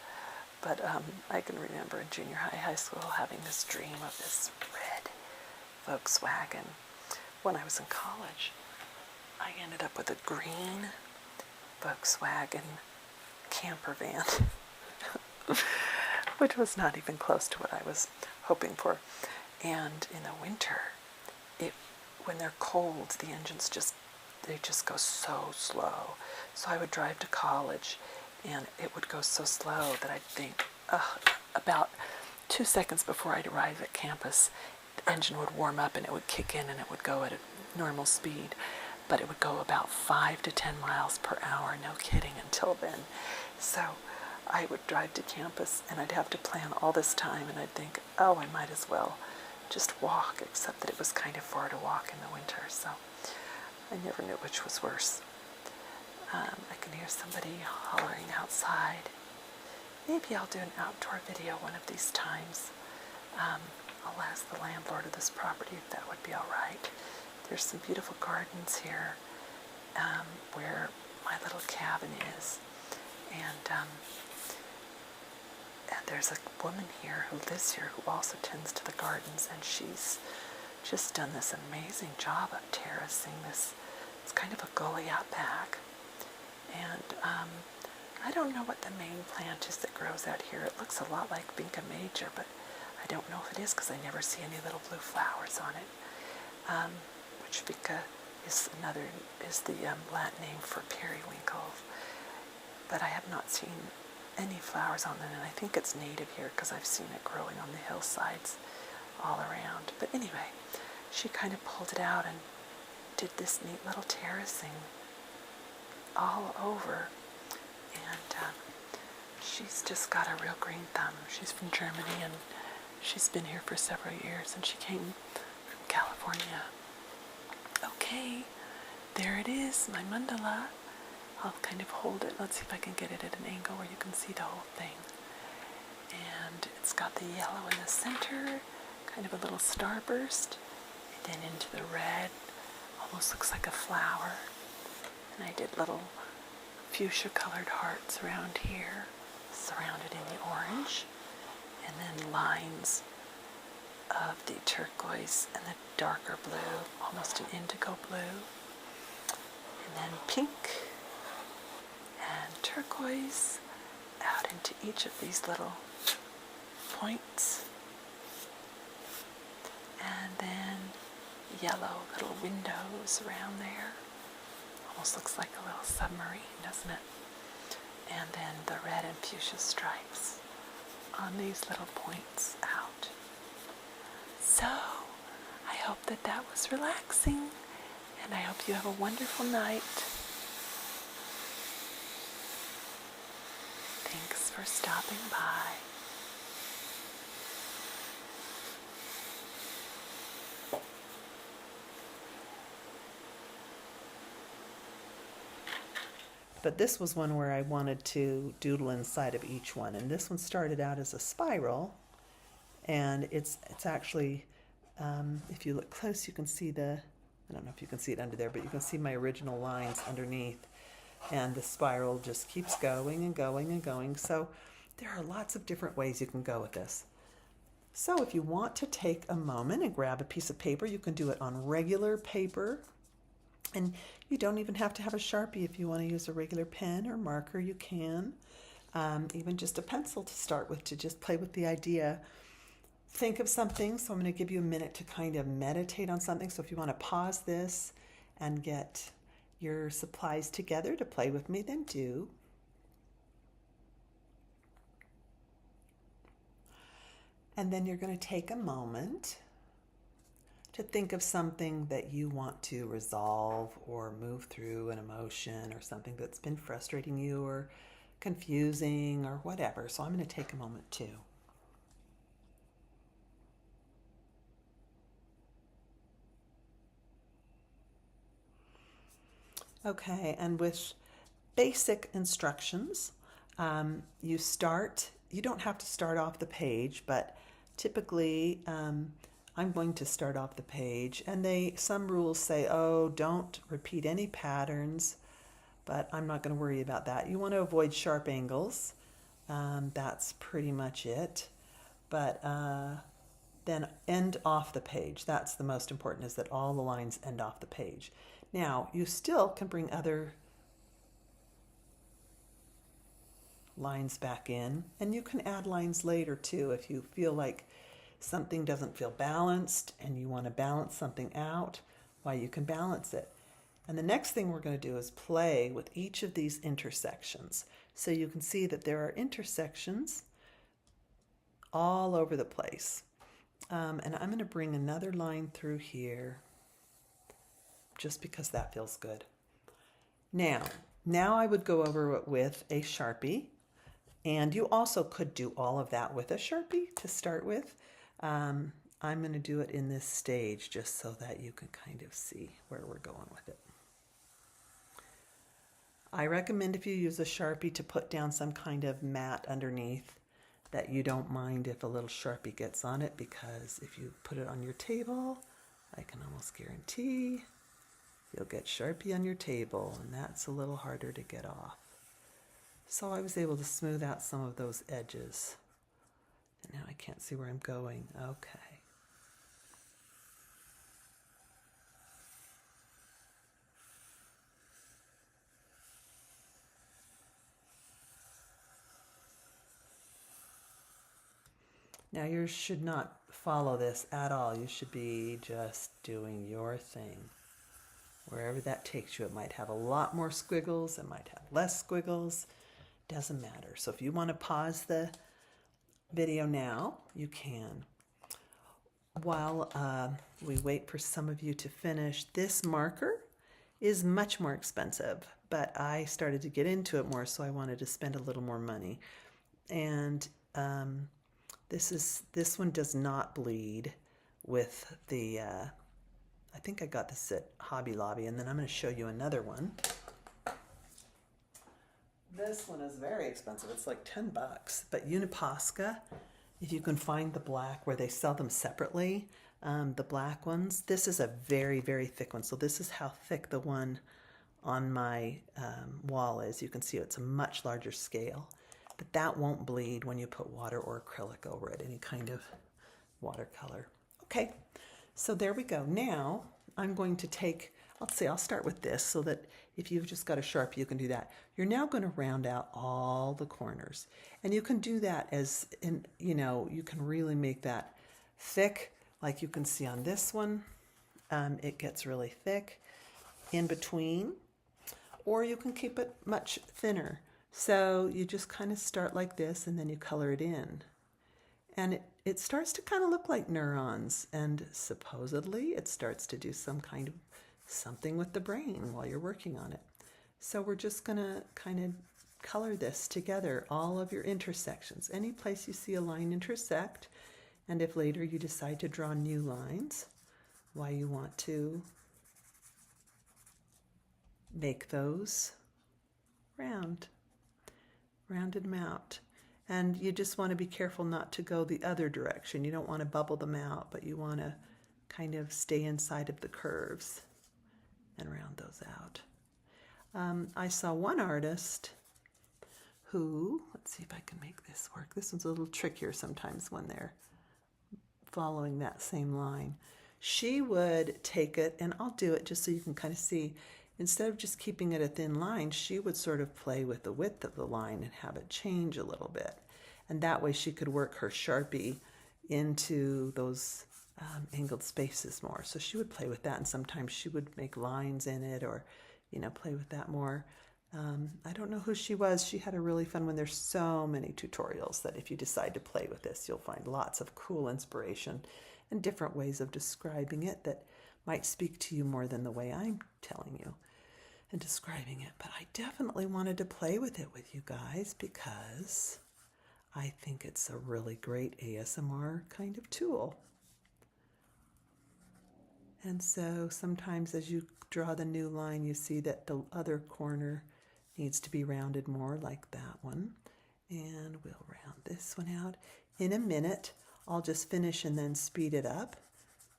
but I can remember in junior high school having this dream of this red Volkswagen. When I was in college, I ended up with a green Volkswagen camper van, which was not even close to what I was hoping for. And in the winter, when they're cold, the engines they just go so slow. So I would drive to college, and it would go so slow that I'd think, about 2 seconds before I'd arrive at campus, the engine would warm up and it would kick in and it would go at a normal speed. But it would go about 5 to 10 miles per hour, no kidding, until then. So I would drive to campus, and I'd have to plan all this time, and I'd think, oh, I might as well just walk, except that it was kind of far to walk in the winter, so I never knew which was worse. I can hear somebody hollering outside. Maybe I'll do an outdoor video one of these times. I'll ask the landlord of this property if that would be all right. There's some beautiful gardens here where my little cabin is, and there's a woman here who lives here who also tends to the gardens, and she's just done this amazing job of terracing this. It's kind of a gully out back. And I don't know what the main plant is that grows out here. It looks a lot like Vinca major, but I don't know if it is because I never see any little blue flowers on it. Which Vinca is the Latin name for periwinkle. But I have not seen any flowers on it, and I think it's native here because I've seen it growing on the hillsides all around. But anyway, she kind of pulled it out and did this neat little terracing all over, and she's just got a real green thumb. She's from Germany, and she's been here for several years, and she came from California. Okay, there it is, my mandala. I'll kind of hold it. Let's see if I can get it at an angle where you can see the whole thing. And it's got the yellow in the center, kind of a little starburst, and then into the red, almost looks like a flower. And I did little fuchsia colored hearts around here, surrounded in the orange, and then lines of the turquoise and the darker blue, almost an indigo blue, and then pink and turquoise out into each of these little points, and then yellow little windows around there. Almost looks like a little submarine, doesn't it? And then the red and fuchsia stripes on these little points out. So, I hope that that was relaxing, and I hope you have a wonderful night. Thanks for stopping by. But this was one where I wanted to doodle inside of each one. And this one started out as a spiral. And it's actually, if you look close, you can see I don't know if you can see it under there, but you can see my original lines underneath. And the spiral just keeps going and going and going. So there are lots of different ways you can go with this. So if you want to take a moment and grab a piece of paper, you can do it on regular paper. And you don't even have to have a Sharpie. If you want to use a regular pen or marker, you can. Even just a pencil to start with, to just play with the idea. Think of something. So I'm going to give you a minute to kind of meditate on something. So if you want to pause this and get your supplies together to play with me, then do. And then you're going to take a moment to think of something that you want to resolve or move through, an emotion or something that's been frustrating you or confusing or whatever. So I'm going to take a moment too. Okay, and with basic instructions, you don't have to start off the page, but typically I'm going to start off the page, and some rules say, oh, don't repeat any patterns, but I'm not going to worry about that. You want to avoid sharp angles. That's pretty much it. But then end off the page. That's the most important, is that all the lines end off the page. Now, you still can bring other lines back in, and you can add lines later too if you feel like something doesn't feel balanced and you want to balance something out. Why, you can balance it. And the next thing we're going to do is play with each of these intersections. So you can see that there are intersections all over the place. And I'm going to bring another line through here just because that feels good. Now I would go over it with a Sharpie, and you also could do all of that with a Sharpie to start with. I'm going to do it in this stage just so that you can kind of see where we're going with it. I recommend, if you use a Sharpie, to put down some kind of mat underneath, that you don't mind if a little Sharpie gets on it, because if you put it on your table, I can almost guarantee you'll get Sharpie on your table, and that's a little harder to get off. So I was able to smooth out some of those edges Now I can't see where I'm going. Okay. Now yours should not follow this at all. You should be just doing your thing. Wherever that takes you, it might have a lot more squiggles, it might have less squiggles, doesn't matter. So if you want to pause the video now, you can. While we wait for some of you to finish, this marker is much more expensive, but I started to get into it more, so I wanted to spend a little more money. And this one does not bleed with the, I think I got this at Hobby Lobby, and then I'm going to show you another one. This one is very expensive. It's like $10, but Uniposca, if you can find the black where they sell them separately, the black ones, this is a very, very thick one. So this is how thick the one on my wall is. You can see it's a much larger scale. But that won't bleed when you put water or acrylic over it, any kind of watercolor. Okay, so there we go. Now I'm going to take, let's see, I'll start with this so that if you've just got a Sharpie, you can do that. You're now going to round out all the corners. And you can do that as, you can really make that thick, like you can see on this one. It gets really thick in between, or you can keep it much thinner. So you just kind of start like this and then you color it in. And it starts to kind of look like neurons, and supposedly it starts to do some kind of something with the brain while you're working on it. So we're just going to kind of color this together, all of your intersections. Any place you see a line intersect, and if later you decide to draw new lines, why you want to make those rounded them out. And you just want to be careful not to go the other direction. You don't want to bubble them out, but you want to kind of stay inside of the curves and round those out. I saw one artist who, let's see if I can make this work. This one's a little trickier sometimes when they're following that same line. She would take it, and I'll do it just so you can kind of see. Instead of just keeping it a thin line, she would sort of play with the width of the line and have it change a little bit. And that way she could work her Sharpie into those angled spaces more. So she would play with that, and sometimes she would make lines in it or, play with that more. I don't know who she was. She had a really fun one. There's so many tutorials that if you decide to play with this, you'll find lots of cool inspiration and different ways of describing it that might speak to you more than the way I'm telling you and describing it. But I definitely wanted to play with it with you guys because I think it's a really great ASMR kind of tool. And so sometimes as you draw the new line, you see that the other corner needs to be rounded more, like that one. And we'll round this one out. In a minute, I'll just finish and then speed it up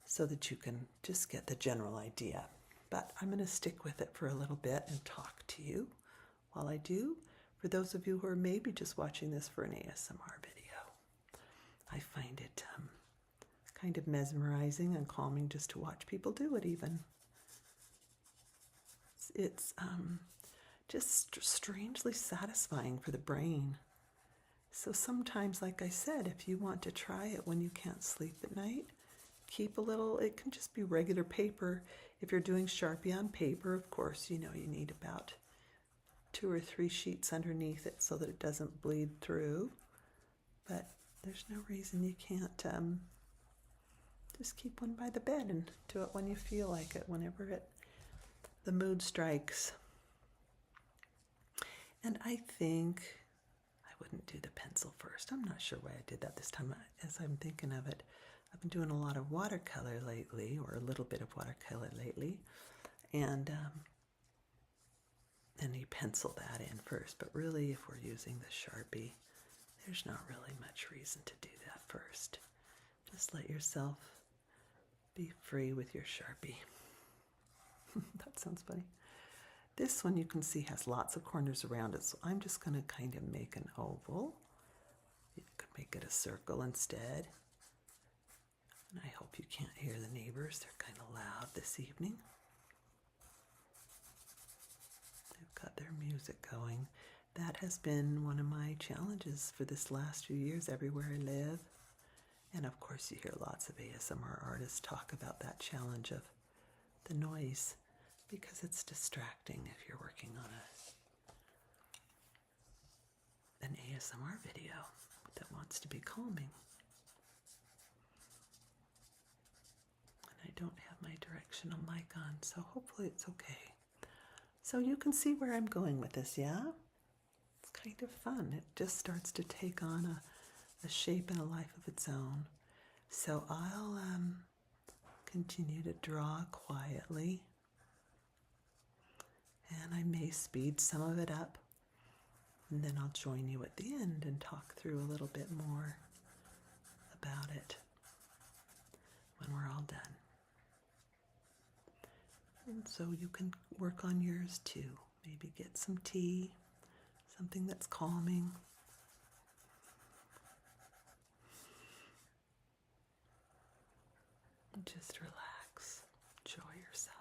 so that you can just get the general idea. But I'm going to stick with it for a little bit and talk to you while I do. For those of you who are maybe just watching this for an ASMR video, I find it kind of mesmerizing and calming just to watch people do it even. It's just strangely satisfying for the brain. So sometimes, like I said, if you want to try it when you can't sleep at night, keep a little, it can just be regular paper. If you're doing Sharpie on paper, of course, you need about 2 or 3 sheets underneath it so that it doesn't bleed through. But there's no reason you can't just keep one by the bed and do it when you feel like it, whenever the mood strikes. And I think I wouldn't do the pencil first. I'm not sure why I did that this time. As I'm thinking of it, I've been doing a lot of watercolor lately, or a little bit of watercolor lately, and then you pencil that in first. But really, if we're using the Sharpie, there's not really much reason to do that first. Just let yourself be free with your Sharpie. That sounds funny. This one you can see has lots of corners around it, so I'm just going to kind of make an oval You could make it a circle instead. And I hope you can't hear the neighbors. They're kind of loud this evening. They've got their music going. That has been one of my challenges for this last few years everywhere I live. And of course you hear lots of ASMR artists talk about that challenge of the noise because it's distracting if you're working on an ASMR video that wants to be calming. And I don't have my directional mic on, so hopefully it's okay. So you can see where I'm going with this, yeah? It's kind of fun. It just starts to take on a shape and a life of its own. So I'll continue to draw quietly, and I may speed some of it up, and then I'll join you at the end and talk through a little bit more about it when we're all done. And so you can work on yours too. Maybe get some tea, something that's calming. And just relax, enjoy yourself.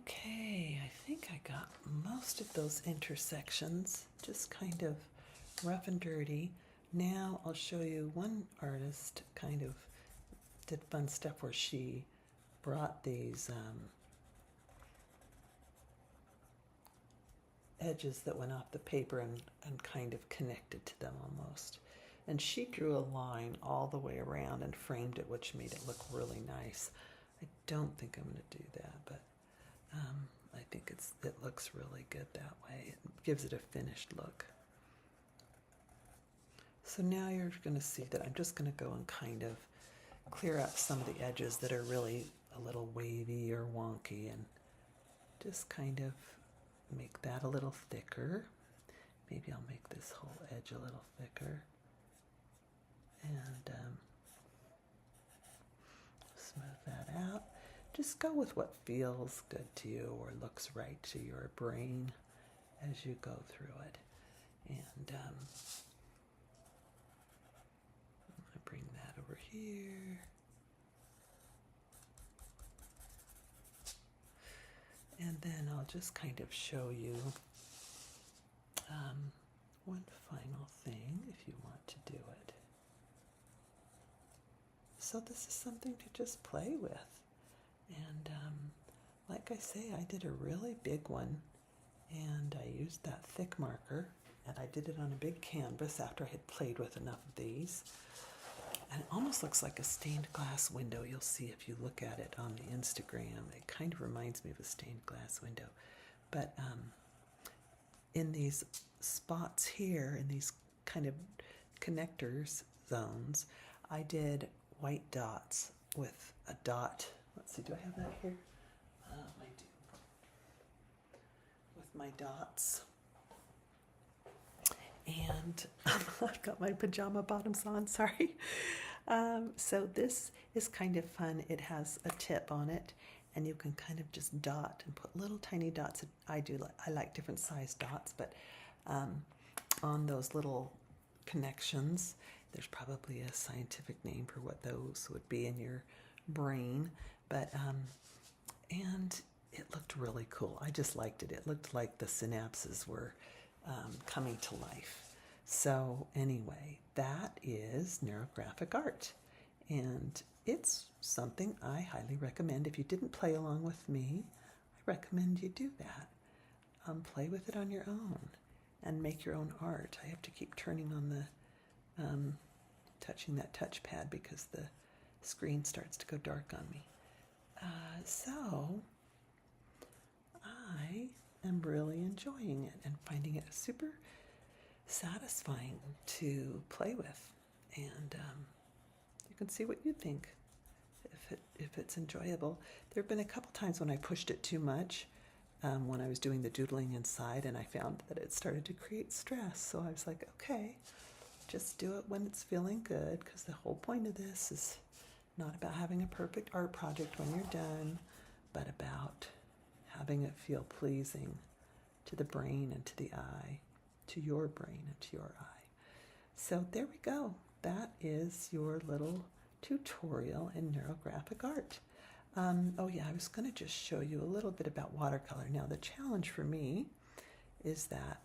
Okay, I think I got most of those intersections, just kind of rough and dirty. Now I'll show you one artist kind of did fun stuff where she brought these edges that went off the paper and kind of connected to them almost. And she drew a line all the way around and framed it, which made it look really nice. I don't think I'm going to do that, but I think it looks really good that way. It gives it a finished look. So now you're going to see that I'm just going to go and kind of clear out some of the edges that are really a little wavy or wonky and just kind of make that a little thicker. Maybe I'll make this whole edge a little thicker. And smooth that out. just go with what feels good to you or looks right to your brain as you go through it. And I bring that over here. And then I'll just kind of show you one final thing if you want to do it. So this is something to just play with. And like I say, I did a really big one, and I used that thick marker, and I did it on a big canvas after I had played with enough of these. And it almost looks like a stained glass window. You'll see if you look at it on the Instagram. It kind of reminds me of a stained glass window. But in these spots here, in these kind of connectors zones, I did white dots with a dot. Let's see, do I have that here? I do. With my dots. And I've got my pajama bottoms on, sorry. So this is kind of fun. It has a tip on it, and you can kind of just dot and put little tiny dots. I like different size dots, but on those little connections, there's probably a scientific name for what those would be in your brain, but and it looked really cool. I just liked it. It looked like the synapses were coming to life. So anyway, that is Neurographic Art, and it's something I highly recommend. If you didn't play along with me, I recommend you do that. Play with it on your own and make your own art. I have to keep turning on the touching that touchpad because the screen starts to go dark on me. So I am really enjoying it and finding it super satisfying to play with, and you can see what you think if it's enjoyable. There have been a couple times when I pushed it too much when I was doing the doodling inside, and I found that it started to create stress. So I was like, okay, just do it when it's feeling good, because the whole point of this is not about having a perfect art project when you're done, but about having it feel pleasing to the brain and to the eye, to your brain and to your eye. So there we go. That is your little tutorial in Neurographic Art. Oh yeah, I was going to just show you a little bit about watercolor. Now the challenge for me is that,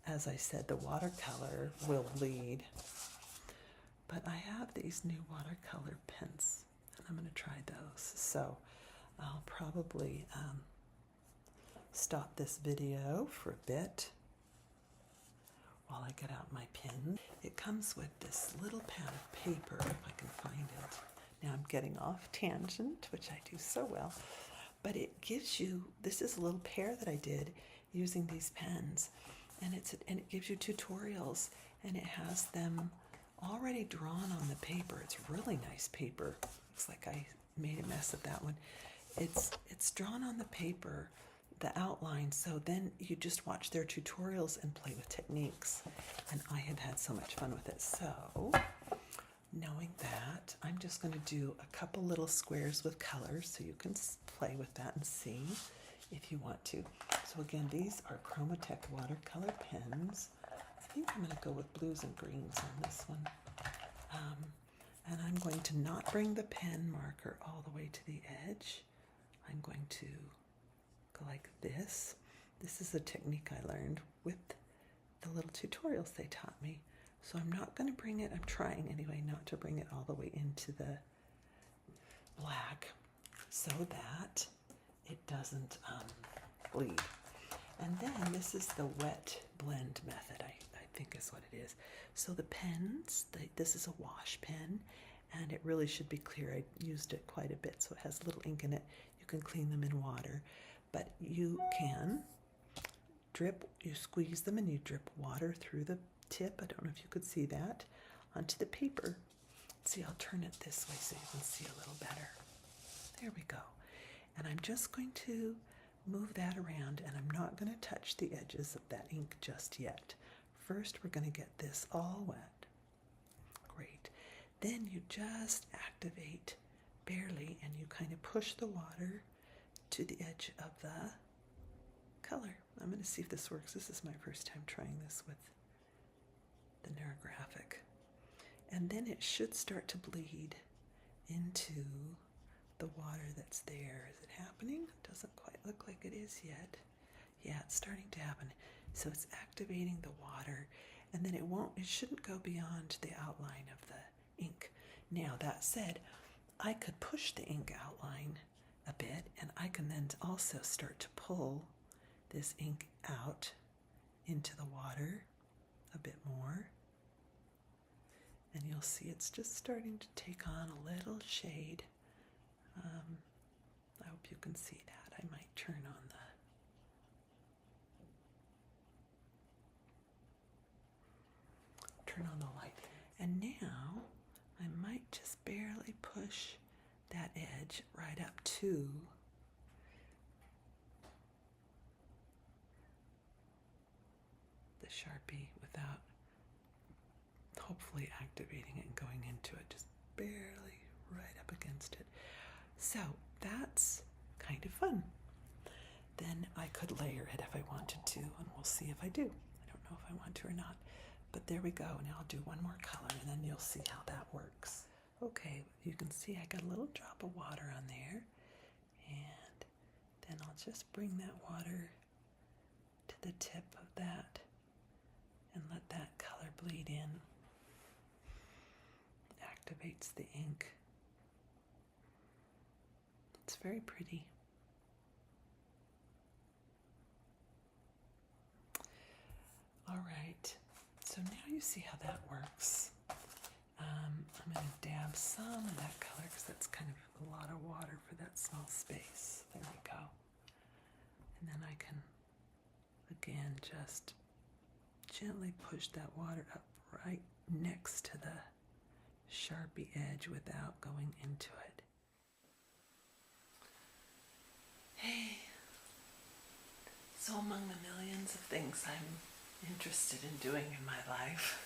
as I said, the watercolor will bleed. But I have these new watercolor pens, and I'm going to try those. So I'll probably stop this video for a bit while I get out my pen. It comes with this little pad of paper, if I can find it. Now I'm getting off tangent, which I do so well, but it gives you, this is a little pair that I did using these pens, and it gives you tutorials, and it has them already drawn on the paper. It's really nice paper. Looks like I made a mess of that one. It's drawn on the paper, the outline, so then you just watch their tutorials and play with techniques, and I have had so much fun with it. So knowing that, I'm just going to do a couple little squares with colors so you can play with that and see if you want to. So again, these are Chromatech watercolor pens. I think I'm going to go with blues and greens on this one. And I'm going to not bring the pen marker all the way to the edge. I'm going to go like this. This is a technique I learned with the little tutorials they taught me. So I'm not going to bring it, I'm trying anyway not to bring it all the way into the black so that it doesn't bleed. And then this is the wet blend method, I think is what it is. So the pens, this is a wash pen, and it really should be clear. I used it quite a bit, so it has a little ink in it. You can clean them in water, but you can you squeeze them and you drip water through the tip, I don't know if you could see that, onto the paper. See, I'll turn it this way so you can see a little better. There we go. And I'm just going to move that around, and I'm not going to touch the edges of that ink just yet. First, we're going to get this all wet. Great. Then you just activate barely, and you kind of push the water to the edge of the color. I'm going to see if this works. This is my first time trying this with the Neurographic. And then it should start to bleed into the water that's there. Is it happening? It doesn't quite look like it is yet. Yeah, it's starting to happen. So it's activating the water, and then it shouldn't go beyond the outline of the ink. Now, that said, I could push the ink outline a bit, and I can then also start to pull this ink out into the water a bit more. And you'll see it's just starting to take on a little shade. I hope you can see that. I might turn on the light. And now I might just barely push that edge right up to the Sharpie without hopefully activating it and going into it, just barely right up against it. So that's kind of fun. Then I could layer it if I wanted to, and we'll see if I do. I don't know if I want to or not. But there we go. Now I'll do one more color, and then you'll see how that works. Okay, you can see I got a little drop of water on there. And then I'll just bring that water to the tip of that and let that color bleed in. It activates the ink. It's very pretty. All right. So now you see how that works. I'm going to dab some of that color because that's kind of a lot of water for that small space. There we go. And then I can, again, just gently push that water up right next to the Sharpie edge without going into it. Hey, so among the millions of things I'm interested in doing in my life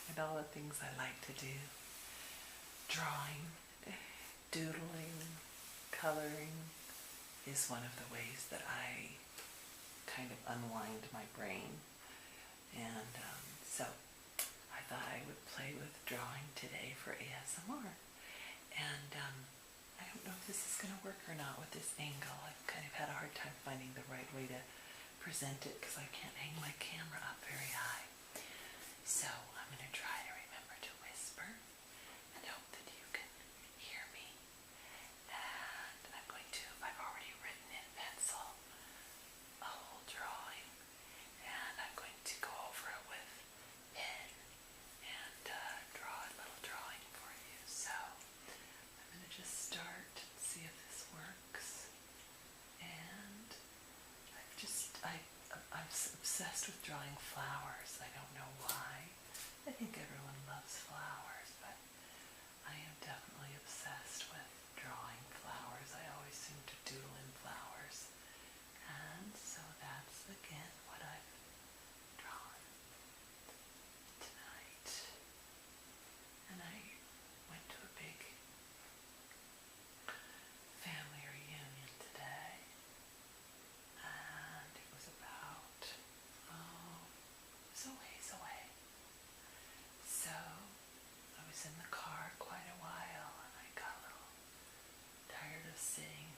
and all the things I like to do, drawing, doodling, coloring is one of the ways that I kind of unwind my brain. And so I thought I would play with drawing today for ASMR. And I don't know if this is going to work or not with this angle. I've kind of had a hard time finding the right way to present it because I can't hang my camera up very high. So I'm going to try to remember to whisper and hope that you can hear me. And I'm going to, I've already written in pencil a whole drawing, and I'm going to go over it with pen and draw a little drawing for you. So I'm going to just start and see if this works. And I'm obsessed with drawing flowers. I don't know why. I think everyone loves flowers, but I am definitely obsessed with drawing flowers. I always seem to doodle in flowers. And so that's again what I've drawn tonight. And I went to a big family reunion today. And it was about, it was a ways away. So I was in the car quite a while, and I got a little tired of sitting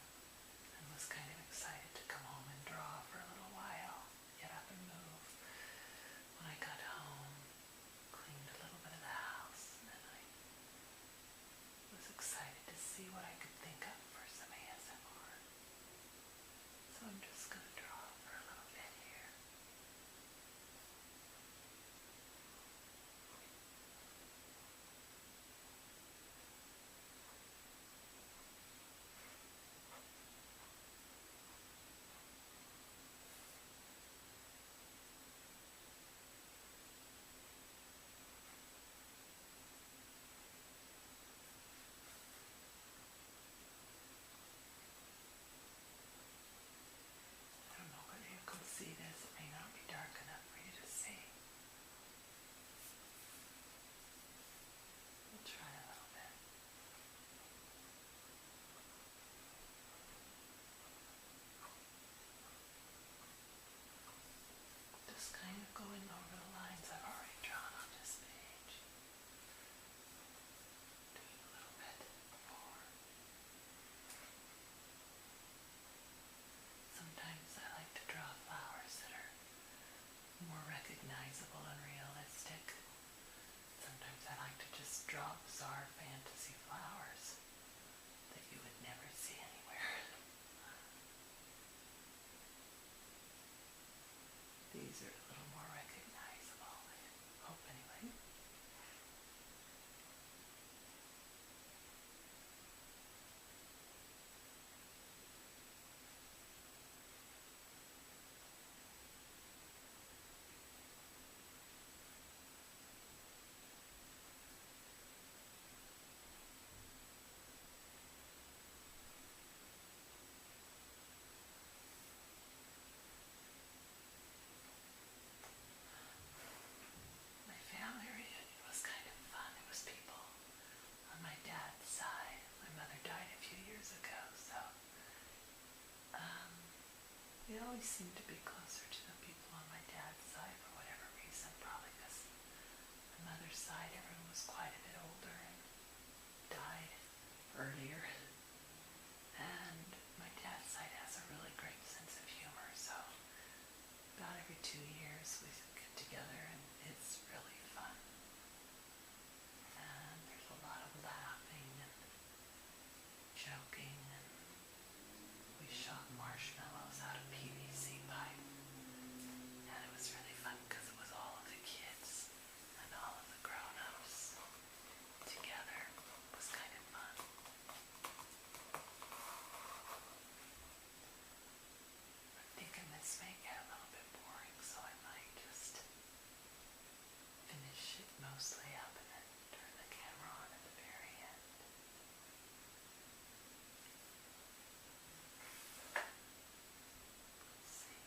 always seem to be closer to the people on my dad's side for whatever reason, probably because my mother's side, everyone was quite a bit older and died earlier. And my dad's side has a really great sense of humor, so about every 2 years we get together and it's really fun. And there's a lot of laughing and joking, and we shot marshmallows out of PVC pipe. And it was really fun because it was all of the kids and all of the grown-ups together. It was kind of fun. I'm thinking this may get a little bit boring, so I might just finish it mostly up and then turn the camera on at the very end. Let's see.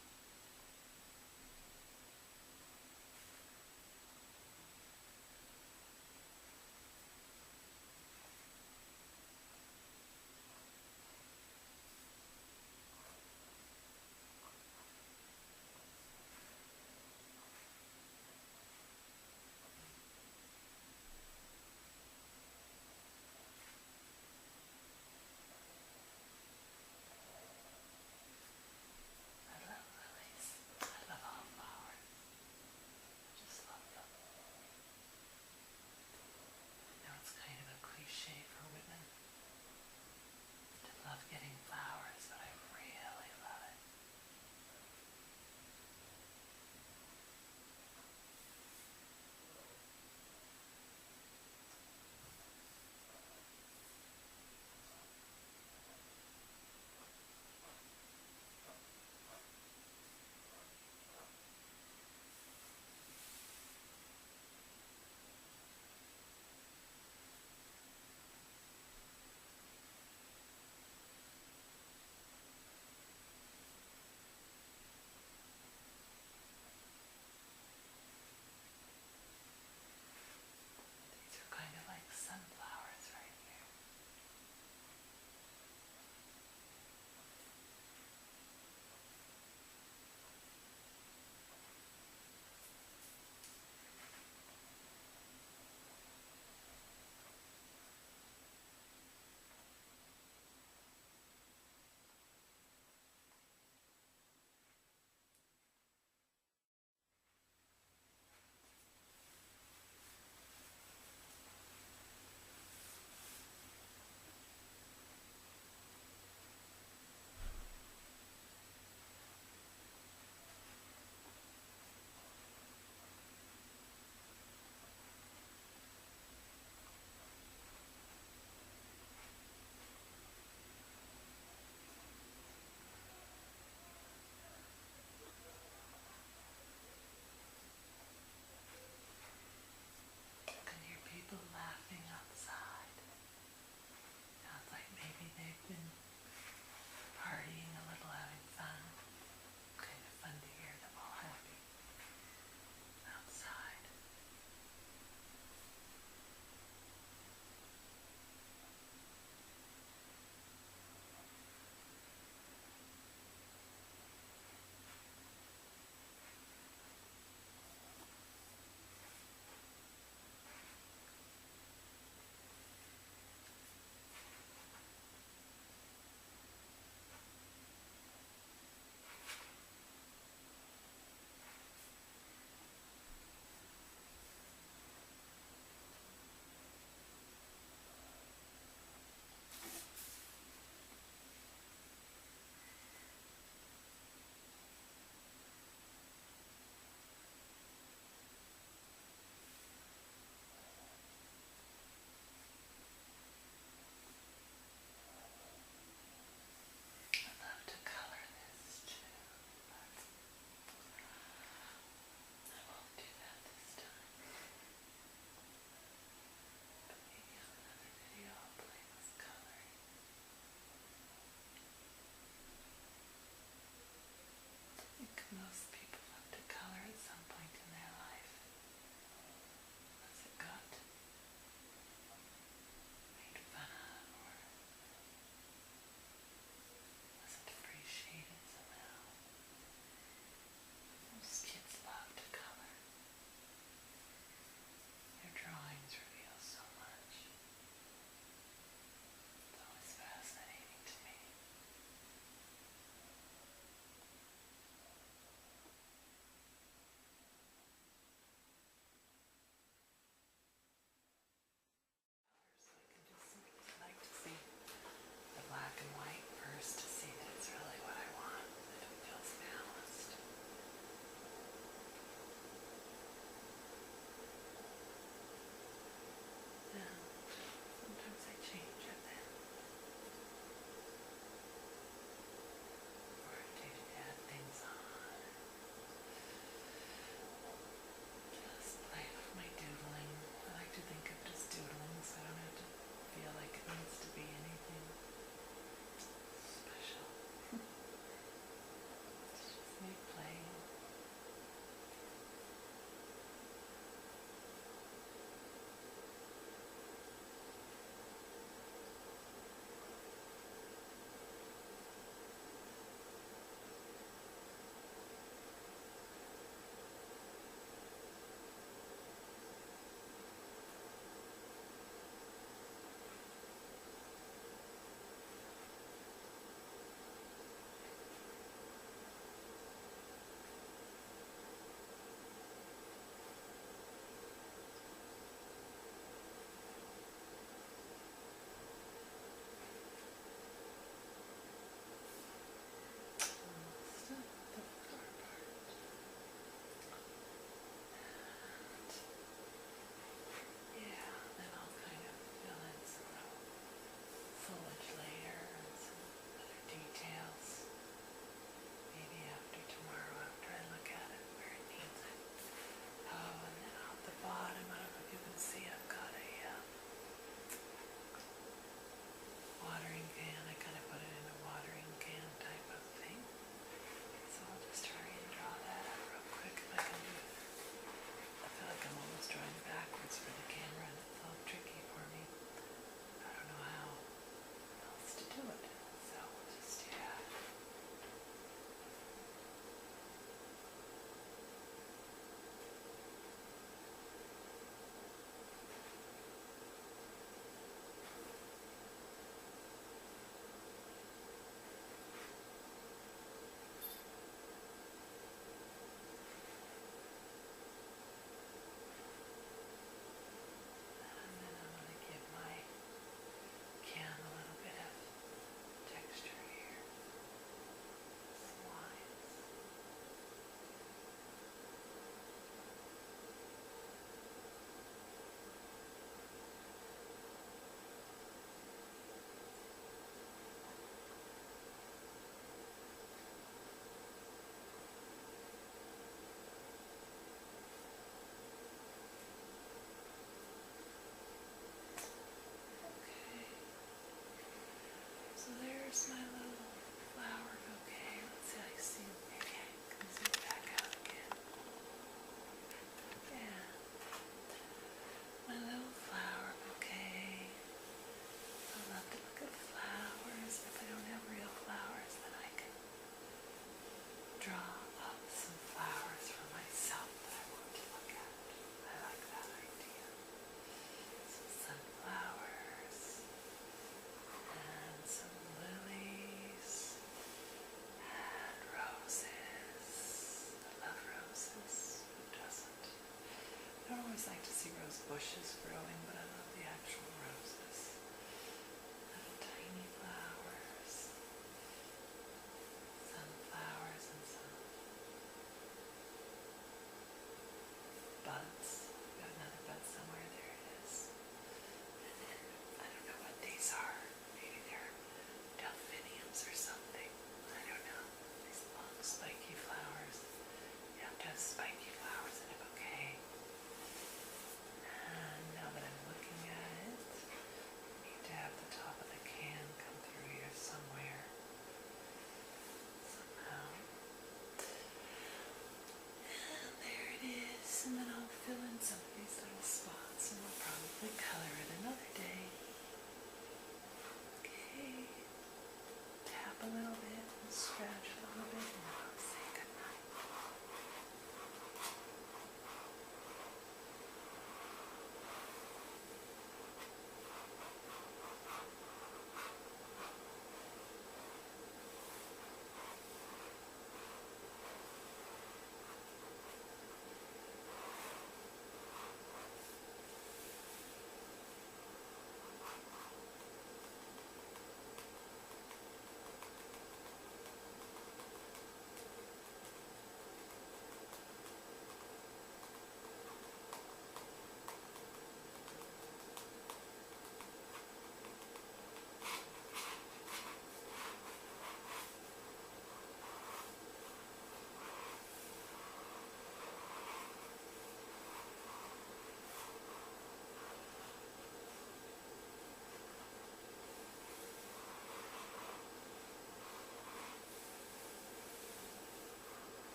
bushes growing